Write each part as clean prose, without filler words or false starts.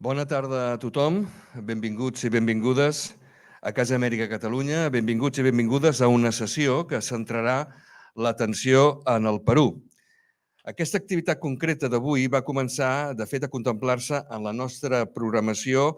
Bona tarda a tothom, benvinguts i benvingudes a Casa Amèrica Catalunya, benvinguts i benvingudes a una sessió que centrarà l'atenció en el Perú. Aquesta activitat concreta d'avui va començar, de fet, a contemplar-se en la nostra programació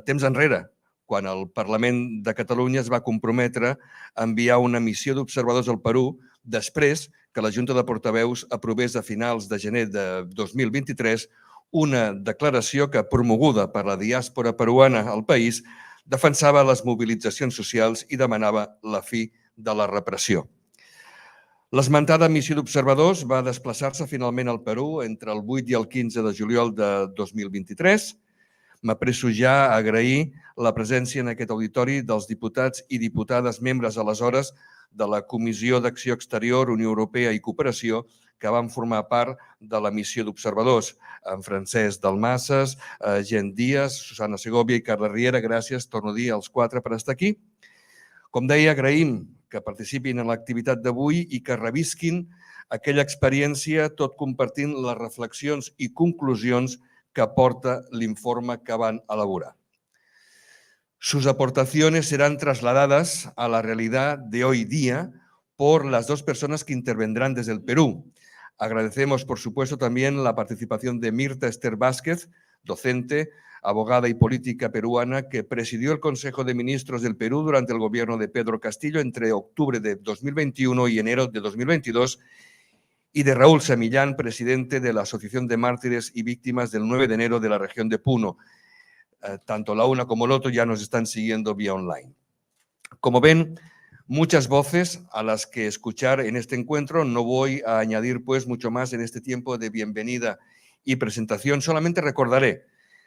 temps enrere, quan el Parlament de Catalunya es va comprometre a enviar una missió d'observadors al Perú després que la Junta de Portaveus aprovés a finals de gener de 2023 una declaració que, promoguda per la diàspora peruana al país, defensava les mobilitzacions socials i demanava la fi de la repressió. L'esmentada missió d'observadors va desplaçar-se finalment al Perú entre el 8 i el 15 de juliol de 2023. M'apresso ja a agrair la presència en aquest auditori dels diputats i diputades membres aleshores de la Comissió d'Acció Exterior, Unió Europea i Cooperació, que van formar part de la missió d'observadors, en Francesc Dalmases, Gent Díaz, Susana Segovia i Carla Riera. Gràcies, torno a dir, als quatre per estar aquí. Com deia, agraïm que participin en l'activitat d'avui i que revisquin aquella experiència, tot compartint les reflexions i conclusions que aporta l'informe que van elaborar. Sus aportaciones serán trasladadas a la realidad de hoy día por las dos personas que intervendrán desde el Perú. Agradecemos, por supuesto, también la participación de Mirta Esther Vázquez, docente, abogada y política peruana, que presidió el Consejo de Ministros del Perú durante el gobierno de Pedro Castillo entre octubre de 2021 y enero de 2022, y de Raúl Samillán, presidente de la Asociación de Mártires y Víctimas del 9 de enero de la región de Puno. Tanto la una como el otro ya nos están siguiendo vía online. Como ven, muchas voces a las que escuchar en este encuentro. No voy a añadir pues mucho más en este tiempo de bienvenida y presentación. Solamente recordaré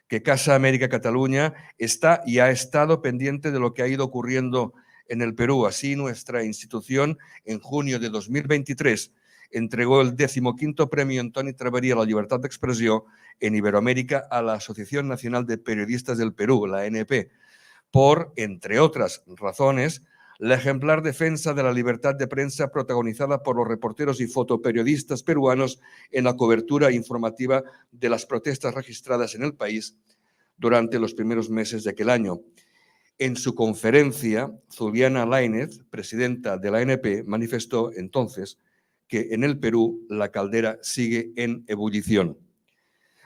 que Casa Amèrica Catalunya está y ha estado pendiente de lo que ha ido ocurriendo en el Perú. Así, nuestra institución, en junio de 2023, entregó el 15º Premio Antoni Traverí a la Libertad de Expresión en Iberoamérica a la Asociación Nacional de Periodistas del Perú, la ANP, por, entre otras razones, la ejemplar defensa de la libertad de prensa protagonizada por los reporteros y fotoperiodistas peruanos en la cobertura informativa de las protestas registradas en el país durante los primeros meses de aquel año. En su conferencia, Zuliana Lainez, presidenta de la ANP, manifestó entonces que en el Perú la caldera sigue en ebullición.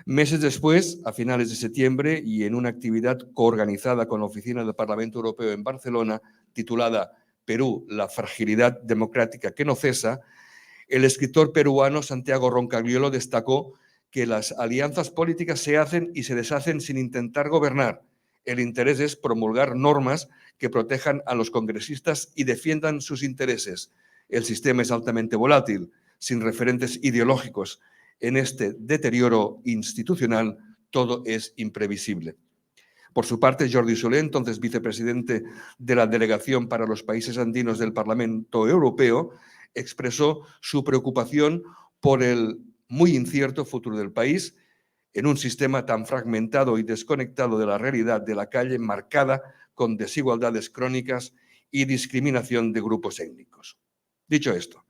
Meses después, a finales de septiembre, y en una actividad coorganizada con la Oficina del Parlamento Europeo en Barcelona, titulada Perú, la fragilidad democrática que no cesa, el escritor peruano Santiago Roncagliolo destacó que las alianzas políticas se hacen y se deshacen sin intentar gobernar. El interés es promulgar normas que protejan a los congresistas y defiendan sus intereses. El sistema es altamente volátil, sin referentes ideológicos. En este deterioro institucional, todo es imprevisible. Por su parte, Jordi Solé, entonces vicepresidente de la Delegación para los Países Andinos del Parlamento Europeo, expresó su preocupación por el muy incierto futuro del país en un sistema tan fragmentado y desconectado de la realidad de la calle, marcada con desigualdades crónicas y discriminación de grupos étnicos. Dicho esto,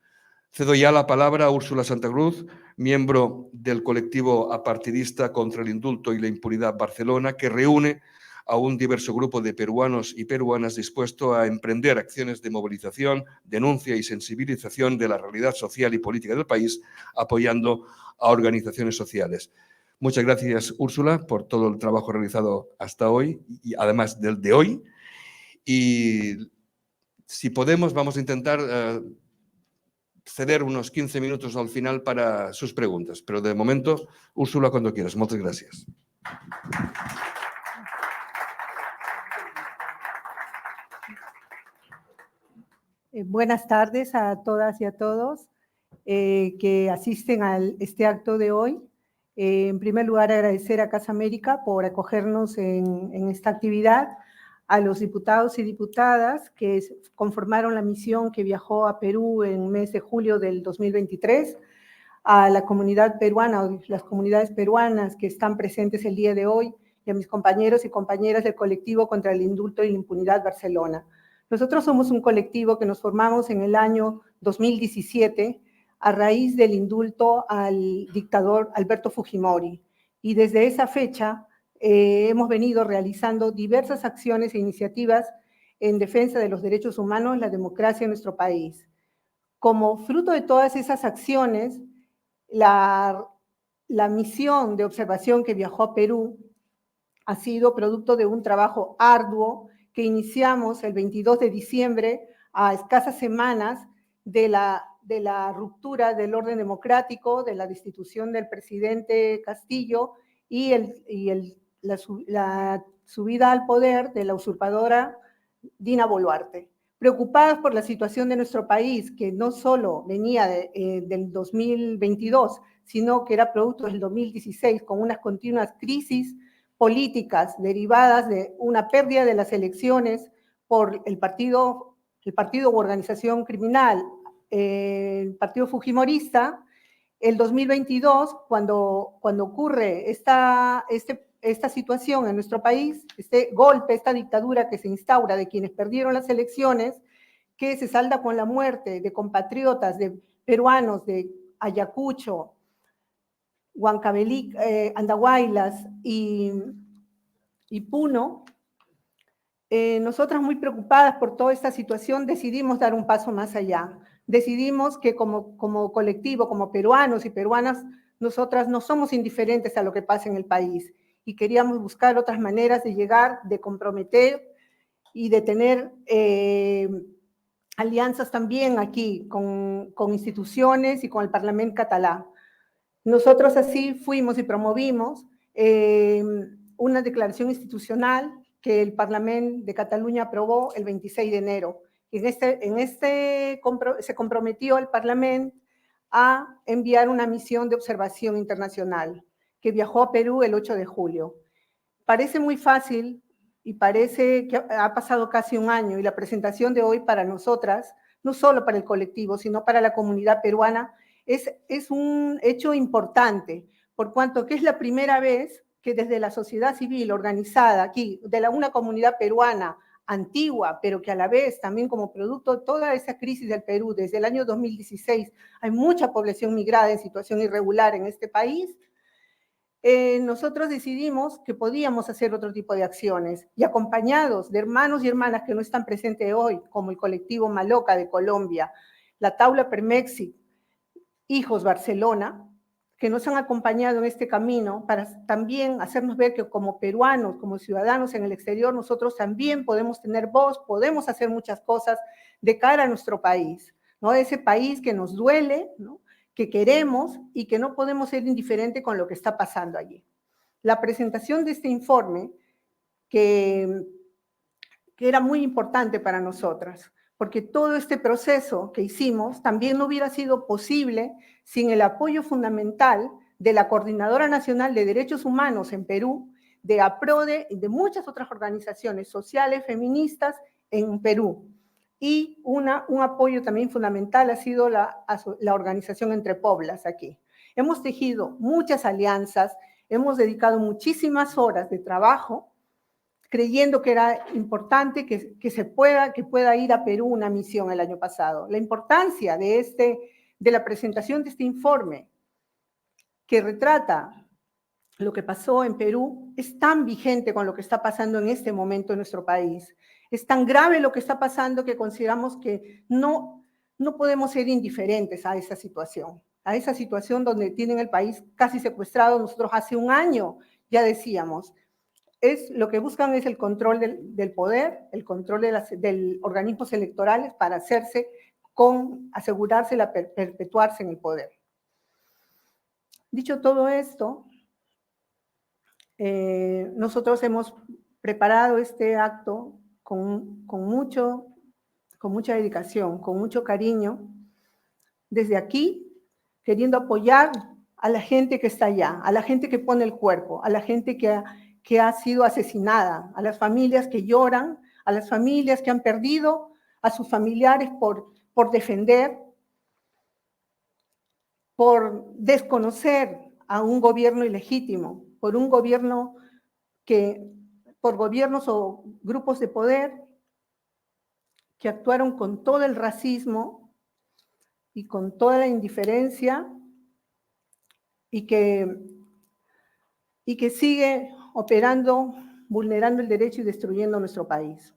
cedo ya la palabra a Úrsula Santa Cruz, miembro del colectivo apartidista contra el indulto y la impunidad Barcelona, que reúne a un diverso grupo de peruanos y peruanas dispuesto a emprender acciones de movilización, denuncia y sensibilización de la realidad social y política del país, apoyando a organizaciones sociales. Muchas gracias, Úrsula, por todo el trabajo realizado hasta hoy y además del de hoy. Y si podemos, vamos a intentar ceder unos 15 minutos al final para sus preguntas. Pero de momento, Úrsula, cuando quieras. Muchas gracias. Buenas tardes a todas y a todos que asisten a este acto de hoy. En primer lugar, agradecer a Casa América por acogernos en esta actividad, a los diputados y diputadas que conformaron la misión que viajó a Perú en el mes de julio del 2023, a la comunidad peruana o las comunidades peruanas que están presentes el día de hoy y a mis compañeros y compañeras del colectivo contra el indulto y la impunidad Barcelona. Nosotros somos un colectivo que nos formamos en el año 2017 a raíz del indulto al dictador Alberto Fujimori y desde esa fecha hemos venido realizando diversas acciones e iniciativas en defensa de los derechos humanos, la democracia en nuestro país. Como fruto de todas esas acciones, la misión de observación que viajó a Perú ha sido producto de un trabajo arduo que iniciamos el 22 de diciembre, a escasas semanas de la ruptura del orden democrático, de la destitución del presidente Castillo y la subida al poder de la usurpadora Dina Boluarte. Preocupadas por la situación de nuestro país, que no solo venía del 2022, sino que era producto del 2016, con unas continuas crisis políticas derivadas de una pérdida de las elecciones por el partido u organización criminal, el partido fujimorista. El 2022, cuando ocurre esta situación en nuestro país, este golpe, esta dictadura que se instaura de quienes perdieron las elecciones, que se salda con la muerte de compatriotas, de peruanos de Ayacucho, Huancavelica, Andahuaylas y Puno, nosotras muy preocupadas por toda esta situación decidimos dar un paso más allá. Decidimos que como colectivo, como peruanos y peruanas, nosotras no somos indiferentes a lo que pasa en el país y queríamos buscar otras maneras de llegar, de comprometer y de tener alianzas también aquí con instituciones y con el Parlamento catalán. Nosotros así fuimos y promovimos una declaración institucional que el Parlamento de Cataluña aprobó el 26 de enero. Se comprometió el Parlamento a enviar una misión de observación internacional que viajó a Perú el 8 de julio. Parece muy fácil y parece que ha pasado casi un año y la presentación de hoy para nosotras, no solo para el colectivo, sino para la comunidad peruana, es un hecho importante, por cuanto que es la primera vez que desde la sociedad civil organizada aquí, de una comunidad peruana antigua, pero que a la vez también como producto de toda esa crisis del Perú, desde el año 2016, hay mucha población migrada en situación irregular en este país, nosotros decidimos que podíamos hacer otro tipo de acciones y acompañados de hermanos y hermanas que no están presentes hoy, como el colectivo Maloca de Colombia, la Taula Permexi, Hijos Barcelona, que nos han acompañado en este camino para también hacernos ver que como peruanos, como ciudadanos en el exterior, nosotros también podemos tener voz, podemos hacer muchas cosas de cara a nuestro país, ¿no? Ese país que nos duele, ¿no? Que queremos y que no podemos ser indiferentes con lo que está pasando allí. La presentación de este informe, que era muy importante para nosotras, porque todo este proceso que hicimos también no hubiera sido posible sin el apoyo fundamental de la Coordinadora Nacional de Derechos Humanos en Perú, de APRODE y de muchas otras organizaciones sociales, feministas en Perú. Y un apoyo también fundamental ha sido la organización Entre Poblas aquí. Hemos tejido muchas alianzas, hemos dedicado muchísimas horas de trabajo creyendo que era importante que pueda ir a Perú una misión el año pasado. La importancia de la presentación de este informe que retrata lo que pasó en Perú es tan vigente con lo que está pasando en este momento en nuestro país. Es tan grave lo que está pasando que consideramos que no podemos ser indiferentes a esa situación donde tienen el país casi secuestrado. Nosotros hace un año ya decíamos, lo que buscan es el control del poder, el control de organismos electorales para asegurarse perpetuarse en el poder. Dicho todo esto, nosotros hemos preparado este acto con mucha dedicación, con mucho cariño, desde aquí, queriendo apoyar a la gente que está allá, a la gente que pone el cuerpo, a la gente que ha sido asesinada, a las familias que lloran, a las familias que han perdido a sus familiares por defender, por desconocer a un gobierno ilegítimo, por gobiernos o grupos de poder que actuaron con todo el racismo y con toda la indiferencia y que sigue operando, vulnerando el derecho y destruyendo nuestro país.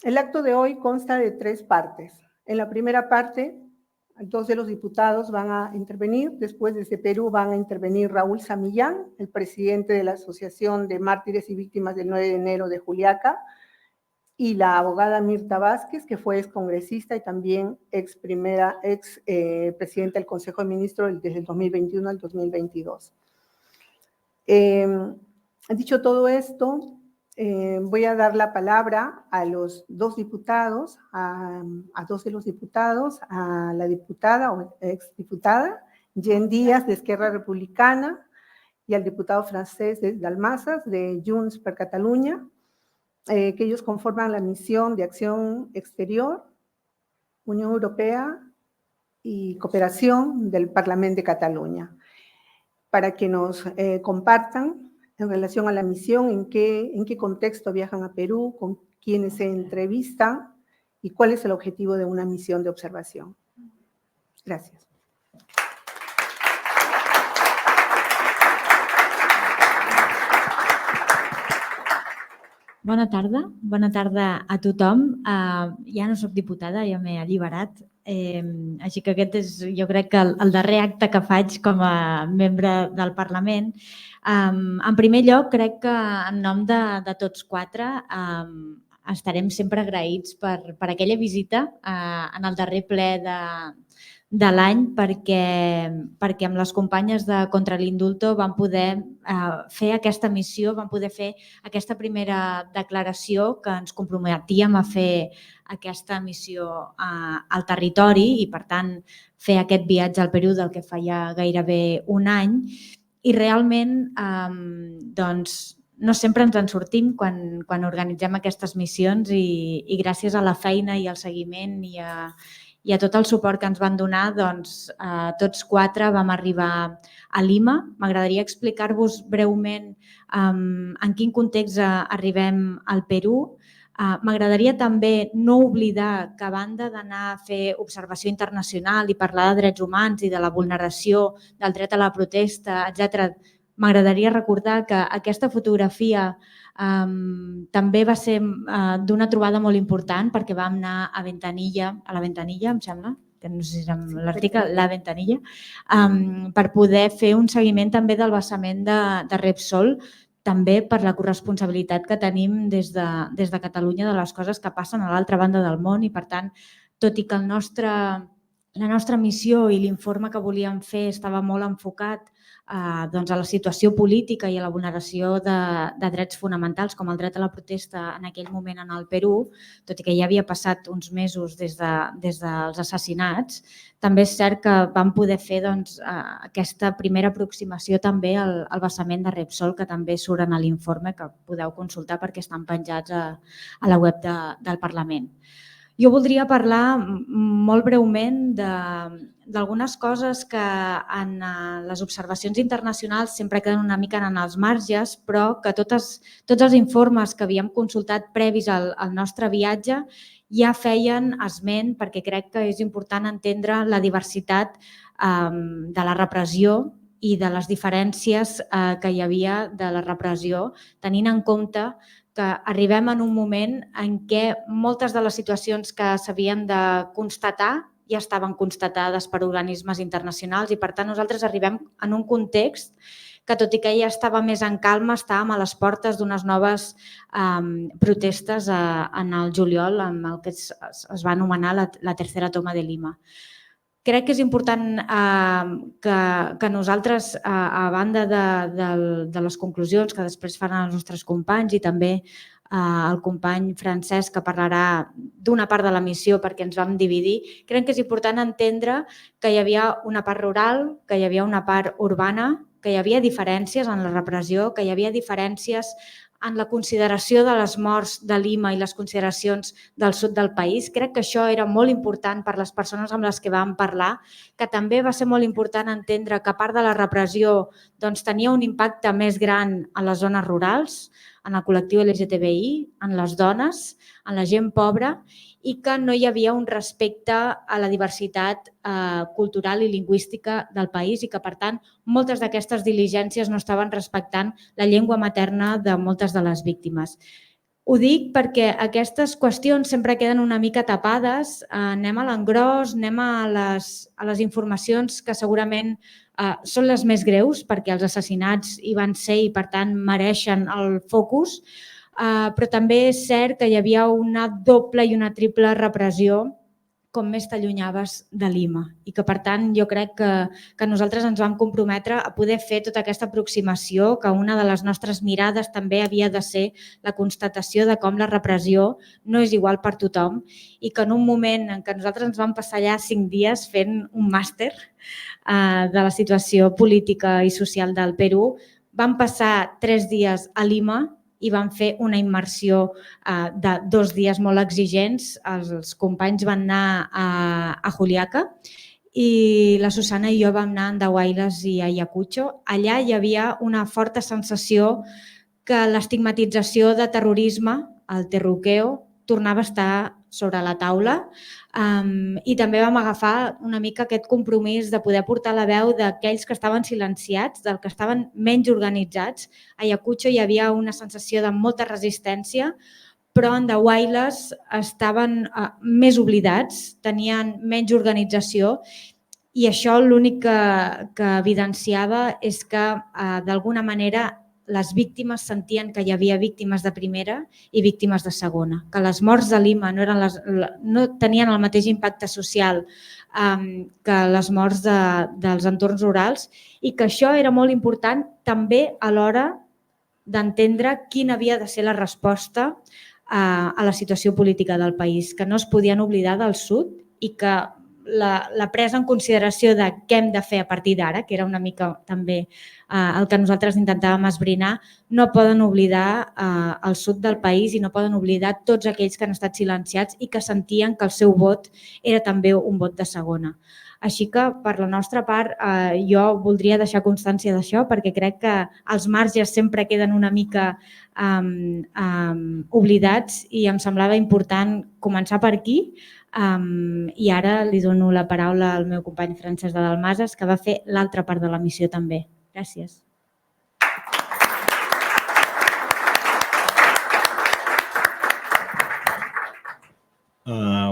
El acto de hoy consta de 3 partes. En la primera parte, 2 de los diputados van a intervenir. Después, desde Perú, van a intervenir Raúl Samillán, el presidente de la Asociación de Mártires y Víctimas del 9 de enero de Juliaca, y la abogada Mirta Vázquez, que fue excongresista y también presidenta del Consejo de Ministros desde el 2021 al 2022. Dicho todo esto, voy a dar la palabra a los 2 diputados, a 2 de los diputados, a la diputada o exdiputada Jen Díaz de Esquerra Republicana y al diputado francés de Dalmazas de Junts per Catalunya, que ellos conforman la misión de acción exterior, Unión Europea y cooperación del Parlamento de Cataluña, para que nos compartan en relación a la misión, en qué contexto viajan a Perú, con quiénes se entrevistan y cuál es el objetivo de una misión de observación. Gracias. Bona tarda a tothom. Ja no soc diputada, ja m'he alliberat, així que aquest és, jo crec que el darrer acte que faig com a membre del Parlament. En primer lloc, crec que en nom de tots 4 estarem sempre agraïts per aquella visita en el darrer ple de l'any, perquè amb les companyes de Contra l'Indulto vam poder fer aquesta missió, vam poder fer aquesta primera declaració que ens comprometíem a fer aquesta missió al territori i, per tant, fer aquest viatge al Perú del que feia gairebé un any. I realment, doncs, no sempre ens en sortim quan organitzem aquestes missions i gràcies a la feina i al seguiment i a tot el suport que ens van donar, doncs, tots 4 vam arribar a Lima. M'agradaria explicar-vos breument en quin context arribem al Perú. M'agradaria també no oblidar que, a banda d'anar a fer observació internacional i parlar de drets humans i de la vulneració del dret a la protesta, etc., m'agradaria recordar que aquesta fotografia també va ser d'una trobada molt important perquè vam anar a la Ventanilla, em sembla, que no sé si era l'article, la Ventanilla, per poder fer un seguiment també del vessament de Repsol, també per la corresponsabilitat que tenim des de Catalunya de les coses que passen a l'altra banda del món i, per tant, tot i que la nostra missió i l'informe que volíem fer estava molt enfocat a la situació política i a la vulneració de drets fonamentals com el dret a la protesta en aquell moment en el Perú, tot i que ja havia passat uns mesos des dels assassinats, també és cert que vam poder fer aquesta primera aproximació també al vessament de Repsol, que també surt en l'informe, que podeu consultar perquè estan penjats a la web del Parlament. Jo voldria parlar molt breument d'algunes coses que en les observacions internacionals sempre queden una mica en els marges, però que tots els informes que havíem consultat previs al nostre viatge ja feien esment, perquè crec que és important entendre la diversitat de la repressió i de les diferències que hi havia de la repressió, tenint en compte que arribem en un moment en què moltes de les situacions que s'havien de constatar ja estaven constatades per organismes internacionals i, per tant, nosaltres arribem en un context que, tot i que ja estava més en calma, estàvem a les portes d'unes noves protestes en el juliol, amb el que es va anomenar la tercera toma de Lima. Crec que és important que nosaltres, a banda de les conclusions que després faran els nostres companys i també el company Francesc, que parlarà d'una part de la missió perquè ens vam dividir, crec que és important entendre que hi havia una part rural, que hi havia una part urbana, que hi havia diferències en la repressió, que hi havia diferències en la consideració de les morts de Lima i les consideracions del sud del país. Crec que això era molt important per les persones amb les que vam parlar, que també va ser molt important entendre que, a part de la repressió, tenia un impacte més gran a les zones rurals, en el col·lectiu LGTBI, en les dones, en la gent pobra, i que no hi havia un respecte a la diversitat cultural i lingüística del país i que, per tant, moltes d'aquestes diligències no estaven respectant la llengua materna de moltes de les víctimes. Ho dic perquè aquestes qüestions sempre queden una mica tapades, anem a l'engròs, anem a les informacions que segurament són les més greus perquè els assassinats hi van ser i per tant mereixen el focus, però també és cert que hi havia una doble i una triple repressió com més t'allunyaves de Lima i que, per tant, jo crec que nosaltres ens vam comprometre a poder fer tota aquesta aproximació, que una de les nostres mirades també havia de ser la constatació de com la repressió no és igual per tothom i que en un moment en què nosaltres ens vam passar allà 5 dies fent un màster de la situació política i social del Perú, vam passar 3 dies a Lima i vam fer una immersió de 2 dies molt exigents. Els companys van anar a Juliaca i la Susana i jo vam anar a Andahuaylas i a Ayacucho. Allà hi havia una forta sensació que l'estigmatització de terrorisme, el terruqueo, tornava a estar sobre la taula i també vam agafar una mica aquest compromís de poder portar la veu d'aquells que estaven silenciats, dels que estaven menys organitzats. A Ayacucho hi havia una sensació de molta resistència, però en Andahuaylas estaven més oblidats, tenien menys organització i això l'únic que evidenciava és que d'alguna manera les víctimes sentien que hi havia víctimes de primera i víctimes de segona, que les morts de Lima no tenien el mateix impacte social que les morts dels entorns rurals i que això era molt important també a l'hora d'entendre quina havia de ser la resposta a la situació política del país, que no es podien oblidar del sud i que la presa en consideració de què hem de fer a partir d'ara, que era una mica també el que nosaltres intentàvem esbrinar, no poden oblidar el sud del país i no poden oblidar tots aquells que han estat silenciats i que sentien que el seu vot era també un vot de segona. Així que, per la nostra part, jo voldria deixar constància d'això perquè crec que els marges sempre queden una mica oblidats i em semblava important començar per aquí. I ara li dono la paraula al meu company Francesc de Dalmases, que va fer l'altra part de la missió també. Gràcies.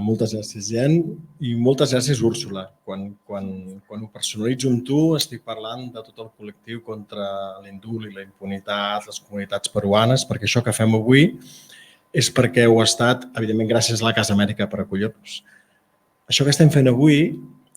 Moltes gràcies, Jen, i moltes gràcies, Úrsula. Quan ho personalitzo amb tu, estic parlant de tot el col·lectiu contra l'indult i la impunitat, les comunitats peruanes, perquè això que fem avui és perquè heu estat, evidentment, gràcies a la Casa Amèrica per acollir-nos. Això que estem fent avui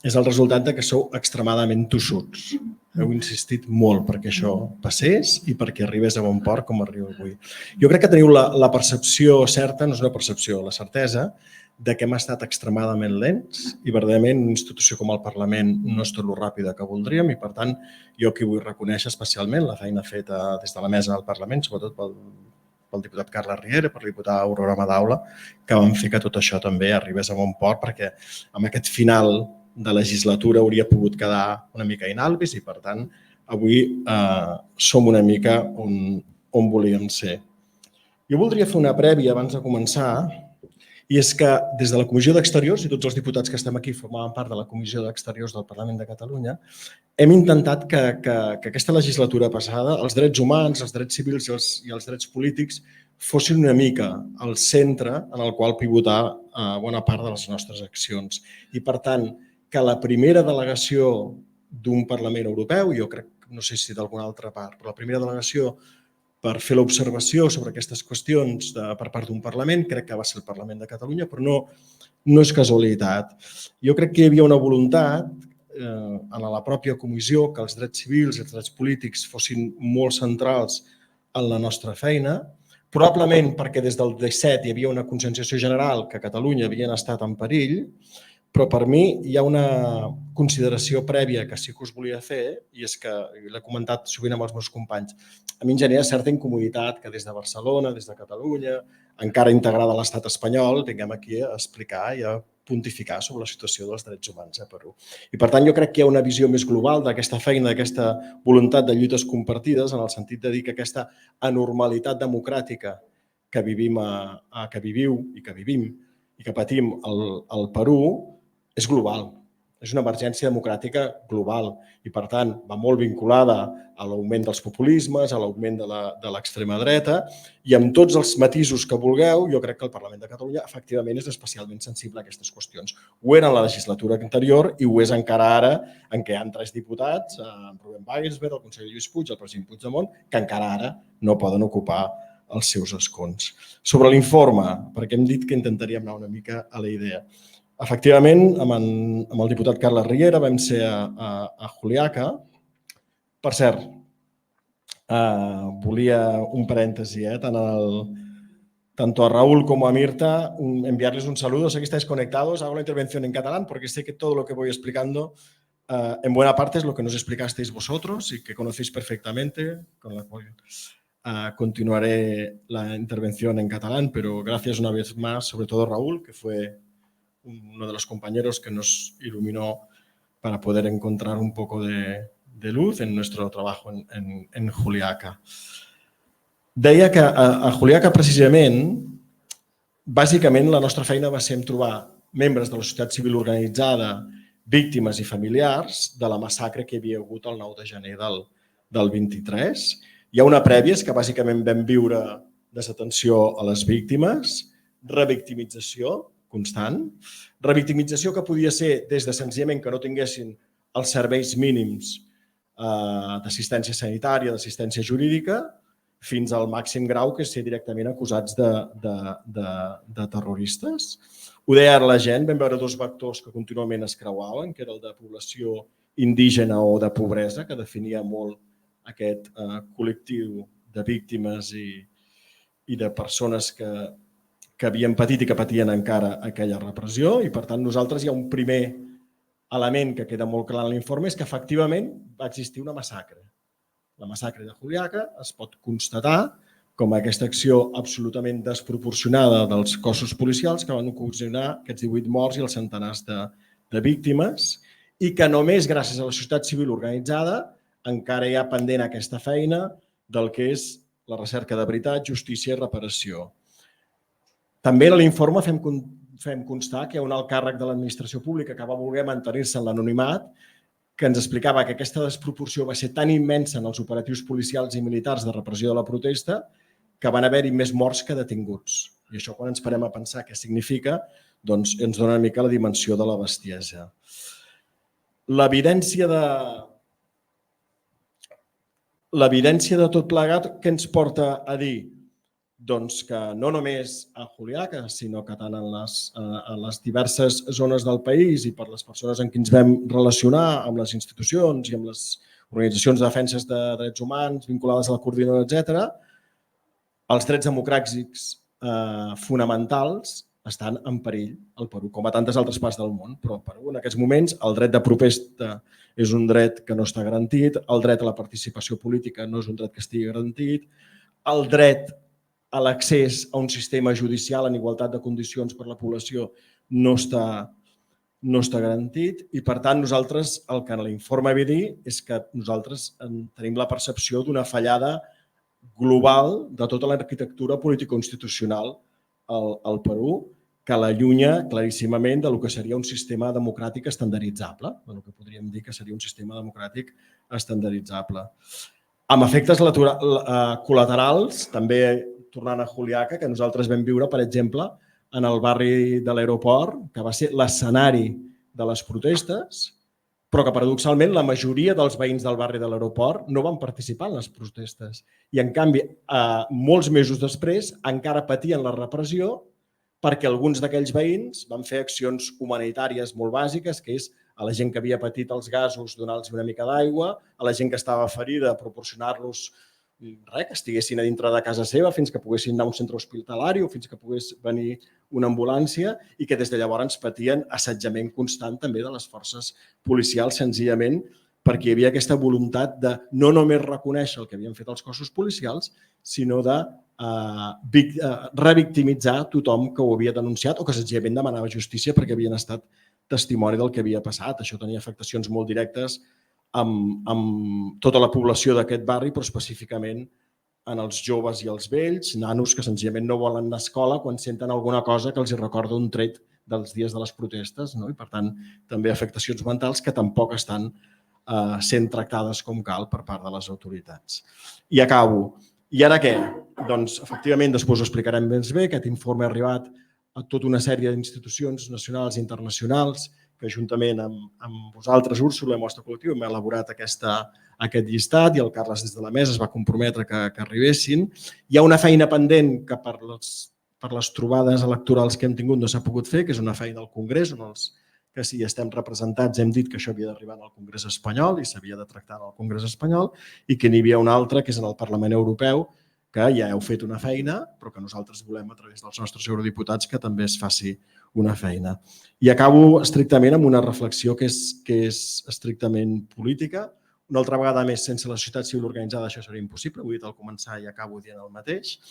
és el resultat que sou extremadament tossuts. Heu insistit molt perquè això passés i perquè arribés a bon port com arriba avui. Jo crec que teniu la percepció certa, no és una percepció, la certesa, de que hem estat extremadament lents i verdaderament una institució com el Parlament no és tot lo ràpida que voldríem i, per tant, jo aquí vull reconèixer especialment la feina feta des de la mesa del Parlament, sobretot pel diputat Carles Riera, per la diputada Aurora Madaula, que van fer que tot això també arribés a bon port perquè amb aquest final de legislatura hauria pogut quedar una mica inalvis i, per tant, avui som una mica on volíem ser. Jo voldria fer una prèvia abans de començar i és que des de la Comissió d'Exteriors, i tots els diputats que estem aquí formaven part de la Comissió d'Exteriors del Parlament de Catalunya, hem intentat que aquesta legislatura passada els drets humans, els drets civils i els drets polítics fossin una mica el centre en el qual pivotar bona part de les nostres accions. I, per tant, que la primera delegació d'un Parlament Europeu, jo crec, no sé si d'alguna altra part, però la primera delegació per fer l'observació sobre aquestes qüestions per part d'un Parlament, crec que va ser el Parlament de Catalunya, però no és casualitat. Jo crec que hi havia una voluntat en la pròpia comissió que els drets civils i els drets polítics fossin molt centrals en la nostra feina, probablement perquè des del 17 hi havia una conscienciació general que a Catalunya havien estat en perill, però per mi hi ha una consideració prèvia que sí que us volia fer i és que l'he comentat sovint amb els meus companys. A mi em genera certa incomoditat que des de Barcelona, des de Catalunya, encara integrada a l'estat espanyol, vinguem aquí a explicar i a pontificar sobre la situació dels drets humans a Perú. I per tant jo crec que hi ha una visió més global d'aquesta feina, d'aquesta voluntat de lluites compartides, en el sentit de dir que aquesta anormalitat democràtica que vivim que viviu i que vivim i que patim al Perú és global. És una emergència democràtica global i, per tant, va molt vinculada a l'augment dels populismes, a l'augment de l'extrema dreta i amb tots els matisos que vulgueu, jo crec que el Parlament de Catalunya efectivament és especialment sensible a aquestes qüestions. Ho era en la legislatura anterior i ho és encara ara, en què hi ha 3 diputats, en Rubén Wagensberg, el conseller Lluís Puig, el president Puigdemont, que encara ara no poden ocupar els seus escons. Sobre l'informe, perquè hem dit que intentaríem anar una mica a la idea. Efectivament, amb el diputat Carles Riera vam ser a Juliaca. Per cert, volia un parèntesi, tanto a Raúl como a Mirta, enviarles un saludo. Sé que estáis conectados. Hago la intervención en catalán porque sé que todo lo que voy explicando en buena parte es lo que nos explicasteis vosotros y que conocéis perfectamente, con la cual continuaré la intervención en catalán, pero gracias una vez más, sobre todo Raúl, que fue uno de los compañeros que nos iluminó para poder encontrar un poco de luz en nuestro trabajo en Juliaca. Deia que a Juliaca, precisament, bàsicament la nostra feina va ser trobar membres de la societat civil organitzada, víctimes i familiars de la massacre que hi havia hagut el 9 de gener del 23. Hi ha una prèvia, és que bàsicament vam viure desatenció a les víctimes, revictimització constant, revictimització que podia ser des de senzillament que no tinguessin els serveis mínims d'assistència sanitària, d'assistència jurídica, fins al màxim grau que ser directament acusats de terroristes. Ho deia ara la gent, vam veure 2 vectors que contínuament es creuaven, que era el de població indígena o de pobresa, que definia molt aquest col·lectiu de víctimes i de persones que havien patit i que patien encara aquella repressió. I, per tant, nosaltres hi ha un primer element que queda molt clar en l'informe, és que efectivament va existir una massacre. La massacre de Juliaca es pot constatar com aquesta acció absolutament desproporcionada dels cossos policials que van ocasionar aquests 18 morts i els centenars de víctimes i que només gràcies a la societat civil organitzada encara hi ha pendent aquesta feina del que és la recerca de veritat, justícia i reparació. També a l'informe fem constar que hi ha un alt càrrec de l'administració pública que va voler mantenir-se en l'anonimat, que ens explicava que aquesta desproporció va ser tan immensa en els operatius policials i militars de repressió de la protesta que van haver-hi més morts que detinguts. I això, quan ens parem a pensar què significa, doncs ens dona una mica la dimensió de la bestiesa. L'evidència de tot plegat, què ens porta a dir? Doncs que no només a Juliaca, sinó que tant en les diverses zones del país i per les persones amb qui ens vam relacionar, amb les institucions i amb les organitzacions de defenses de drets humans vinculades a la coordinadora, etc., els drets democràtics fonamentals estan en perill al Perú, com a tantes altres parts del món. Però al Perú, en aquests moments, el dret de protesta és un dret que no està garantit, el dret a la participació política no és un dret que estigui garantit, el dret a l'accés a un sistema judicial en igualtat de condicions per la població no està garantit i, per tant, nosaltres el que en l'informe ve a dir és que nosaltres tenim la percepció d'una fallada global de tota l'arquitectura político-institucional al Perú que l'allunya claríssimament del que seria un sistema democràtic estandarditzable, del que podríem dir que seria un sistema democràtic estandarditzable. Amb efectes col·laterals, també tornant a Juliaca, que nosaltres vam viure, per exemple, en el barri de l'aeroport, que va ser l'escenari de les protestes, però que paradoxalment la majoria dels veïns del barri de l'aeroport no van participar en les protestes. I en canvi, molts mesos després, encara patien la repressió perquè alguns d'aquells veïns van fer accions humanitàries molt bàsiques, que és a la gent que havia patit els gasos donar-los una mica d'aigua, a la gent que estava ferida proporcionar-los que estiguessin a dintre de casa seva fins que poguessin anar a un centre hospitalari o fins que pogués venir una ambulància i que des de llavors patien assetjament constant també de les forces policials, senzillament perquè hi havia aquesta voluntat de no només reconèixer el que havien fet els cossos policials, sinó de revictimitzar tothom que ho havia denunciat o que senzillament demanava justícia perquè havien estat testimoni del que havia passat. Això tenia afectacions molt directes amb tota la població d'aquest barri, però específicament en els joves i els vells, nanos que senzillament no volen anar a escola quan senten alguna cosa que els recorda un tret dels dies de les protestes, no? I per tant també afectacions mentals que tampoc estan sent tractades com cal per part de les autoritats. I acabo. I ara què? Doncs, efectivament, després ho explicarem més bé. Aquest informe ha arribat a tota una sèrie d'institucions nacionals i internacionals que, juntament amb vosaltres, Úrsula, i el vostre col·lectiu, hem elaborat aquest llistat i el Carles des de la mesa es va comprometre que arribessin. Hi ha una feina pendent que per les trobades electorals que hem tingut no s'ha pogut fer, que és una feina al Congrés, on els que si estem representats hem dit que això havia d'arribar al Congrés espanyol i s'havia de tractar al Congrés espanyol i que n'hi havia una altra, que és en el Parlament Europeu, que ja heu fet una feina, però que nosaltres volem a través dels nostres eurodiputats que també es faci una feina. I acabo estrictament amb una reflexió que és estrictament política. Una altra vegada més, sense la societat civil organitzada això seria impossible, ho he dit al començar i acabo dient el mateix.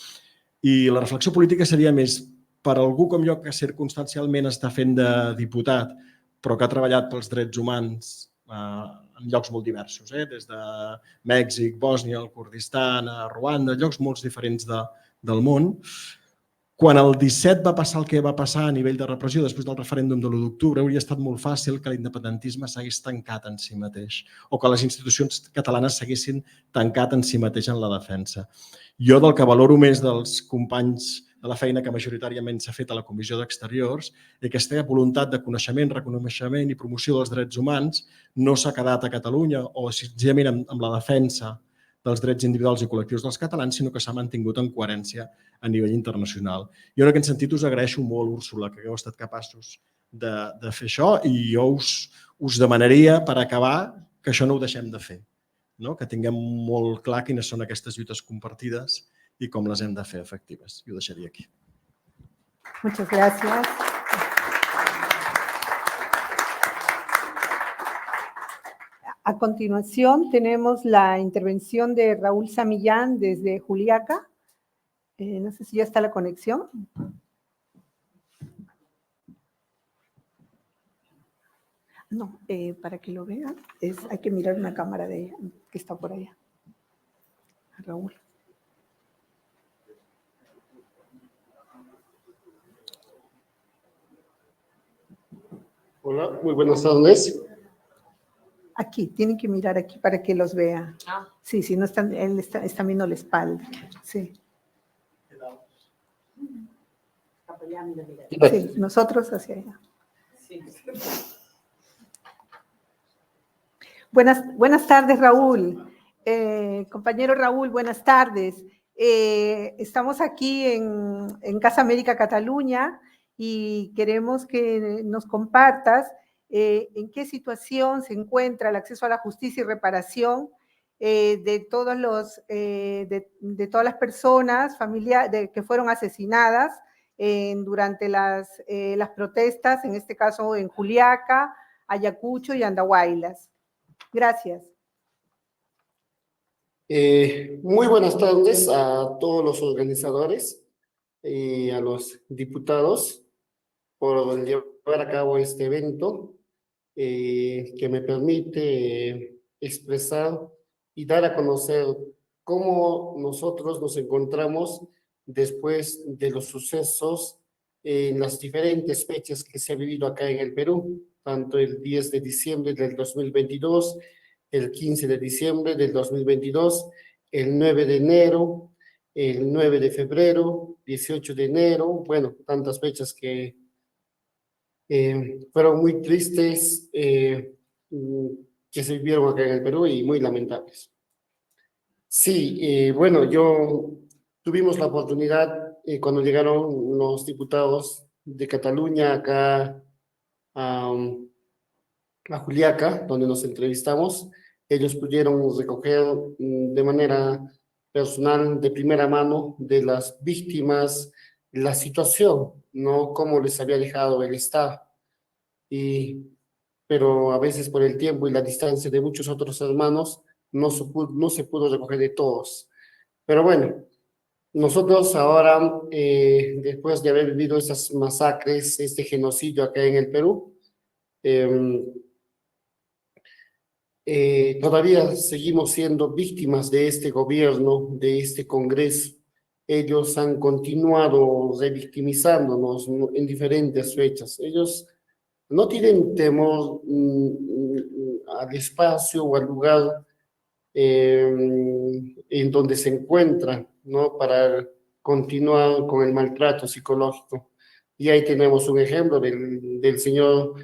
I la reflexió política seria més per algú com jo que circumstancialment està fent de diputat, però que ha treballat pels drets humans en llocs molt diversos, des de Mèxic, Bòsnia, el Kurdistan, Ruanda, llocs molt diferents del món. Quan el 17 va passar el que va passar a nivell de repressió després del referèndum de l'1 d'octubre, hauria estat molt fàcil que l'independentisme s'hagués tancat en si mateix o que les institucions catalanes s'haguessin tancat en si mateix en la defensa. Jo del que valoro més dels companys de la feina que majoritàriament s'ha fet a la Comissió d'Exteriors és que aquesta voluntat de coneixement, reconeixement i promoció dels drets humans no s'ha quedat a Catalunya o senzillament amb la defensa dels drets individuals i col·lectius dels catalans, sinó que s'ha mantingut en coherència a nivell internacional. Jo en aquest sentit us agraeixo molt, Úrsula, que hagueu estat capaços de fer això i jo us demanaria, per acabar, que això no ho deixem de fer, que tinguem molt clar quines són aquestes lluites compartides i com les hem de fer efectives. I ho deixaria aquí. Muchas gracias. A continuación tenemos la intervención de Raúl Samillán desde Juliaca. No sé si ya está la conexión. No, para que lo vean, hay que mirar una cámara de ella, que está por allá. Raúl. Hola, muy buenas tardes. Aquí, tienen que mirar aquí para que los vea. Sí, sí, no están, él está viendo la espalda. Sí. Sí, nosotros hacia allá. Buenas tardes, Raúl. Compañero Raúl, buenas tardes. Estamos aquí en Casa América Cataluña y queremos que nos compartas en qué situación se encuentra el acceso a la justicia y reparación de todas las personas que fueron asesinadas durante las protestas, en este caso en Juliaca, Ayacucho y Andahuaylas. Gracias. Muy buenas tardes a todos los organizadores y a los diputados por llevar a cabo este evento que me permite expresar y dar a conocer cómo nosotros nos encontramos después de los sucesos en las diferentes fechas que se ha vivido acá en el Perú, tanto el 10 de diciembre del 2022, el 15 de diciembre del 2022, el 9 de enero, el 9 de febrero, 18 de enero, bueno, tantas fechas que fueron muy tristes, que se vivieron acá en el Perú y muy lamentables. Sí, bueno, tuvimos la oportunidad cuando llegaron los diputados de Cataluña acá a Juliaca, donde nos entrevistamos. Ellos pudieron recoger de manera personal, de primera mano, de las víctimas, la situación, ¿no? Cómo les había dejado el Estado. Pero a veces por el tiempo y la distancia de muchos otros hermanos, no se pudo recoger de todos. Pero bueno, Nosotros ahora, después de haber vivido esas masacres, este genocidio acá en el Perú, todavía seguimos siendo víctimas de este gobierno, de este Congreso. Ellos han continuado revictimizándonos en diferentes fechas. Ellos no tienen temor al espacio o al lugar en donde se encuentran, ¿no? Para continuar con el maltrato psicológico. Y ahí tenemos un ejemplo del señor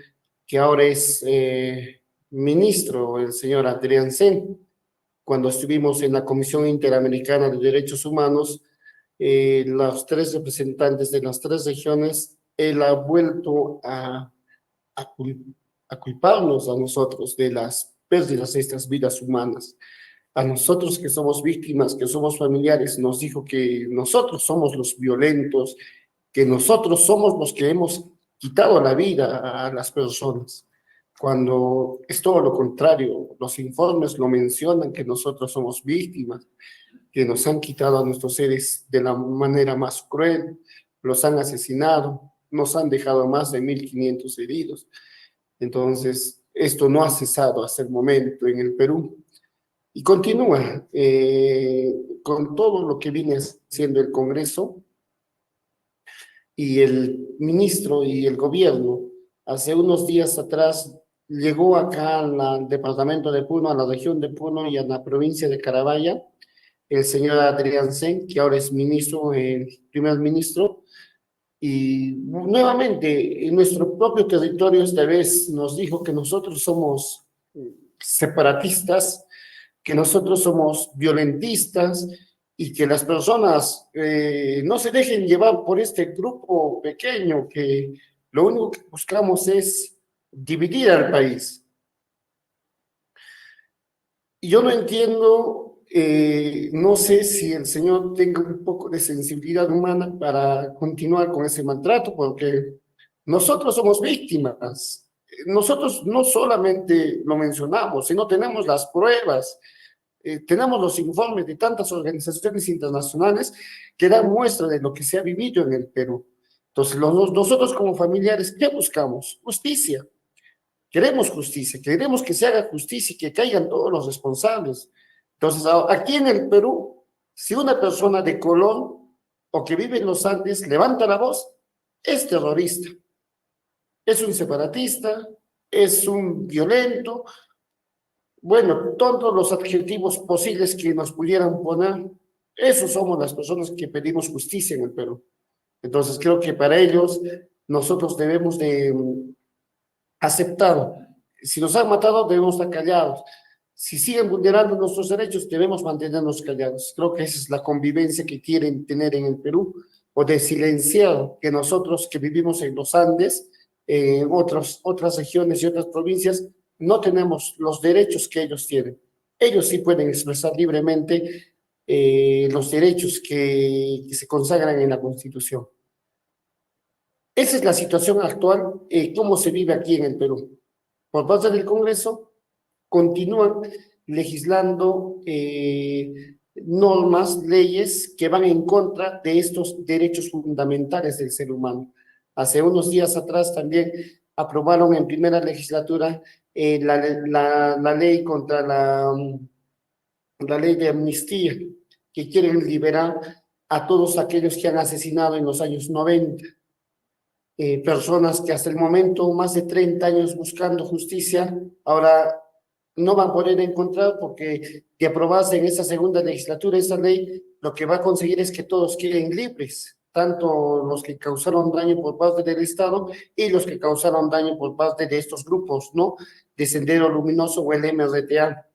que ahora es ministro, el señor Adrián Sen. Cuando estuvimos en la Comisión Interamericana de Derechos Humanos, los 3 representantes de las 3 regiones, él ha vuelto a culparnos a nosotros de las pérdidas de estas vidas humanas. A nosotros que somos víctimas, que somos familiares, nos dijo que nosotros somos los violentos, que nosotros somos los que hemos quitado la vida a las personas, cuando es todo lo contrario. Los informes lo mencionan, que nosotros somos víctimas, que nos han quitado a nuestros seres de la manera más cruel, los han asesinado, nos han dejado más de 1.500 heridos. Entonces, esto no ha cesado hasta el momento en el Perú. Y continúa con todo lo que viene haciendo el Congreso y el ministro y el gobierno. Hace unos días atrás llegó acá al departamento de Puno, a la región de Puno y a la provincia de Carabaya, el señor Adrián Sen, que ahora es ministro, el primer ministro, y nuevamente en nuestro propio territorio esta vez nos dijo que nosotros somos separatistas, que nosotros somos violentistas y que las personas no se dejen llevar por este grupo pequeño, que lo único que buscamos es dividir al país. Y yo no entiendo, no sé si el señor tenga un poco de sensibilidad humana para continuar con ese maltrato, porque nosotros somos víctimas. Nosotros no solamente lo mencionamos, sino tenemos las pruebas, tenemos los informes de tantas organizaciones internacionales que dan muestra de lo que se ha vivido en el Perú. Entonces, nosotros como familiares, ¿qué buscamos? Justicia. Queremos justicia, queremos que se haga justicia y que caigan todos los responsables. Entonces, aquí en el Perú, si una persona de color o que vive en los Andes levanta la voz, es terrorista, es un separatista, es un violento. Bueno, todos los adjetivos posibles que nos pudieran poner, esos somos las personas que pedimos justicia en el Perú. Entonces, creo que para ellos nosotros debemos de aceptar. Si nos han matado, debemos estar callados. Si siguen vulnerando nuestros derechos, debemos mantenernos callados. Creo que esa es la convivencia que quieren tener en el Perú, o de silenciar que nosotros que vivimos en los Andes, en otras regiones y otras provincias, no tenemos los derechos que ellos tienen. Ellos sí pueden expresar libremente los derechos que se consagran en la Constitución. Esa es la situación actual, cómo se vive aquí en el Perú. Por parte del Congreso, continúan legislando normas, leyes que van en contra de estos derechos fundamentales del ser humano. Hace unos días atrás también aprobaron en primera legislatura la ley contra la ley de amnistía, que quieren liberar a todos aquellos que han asesinado en los años 90. Personas que hasta el momento, más de 30 años buscando justicia, ahora no van a poder encontrar, porque de aprobarse en esa segunda legislatura esa ley, lo que va a conseguir es que todos queden libres, tanto los que causaron daño por parte del Estado y los que causaron daño por parte de estos grupos, ¿no? De Sendero Luminoso o el MRTA.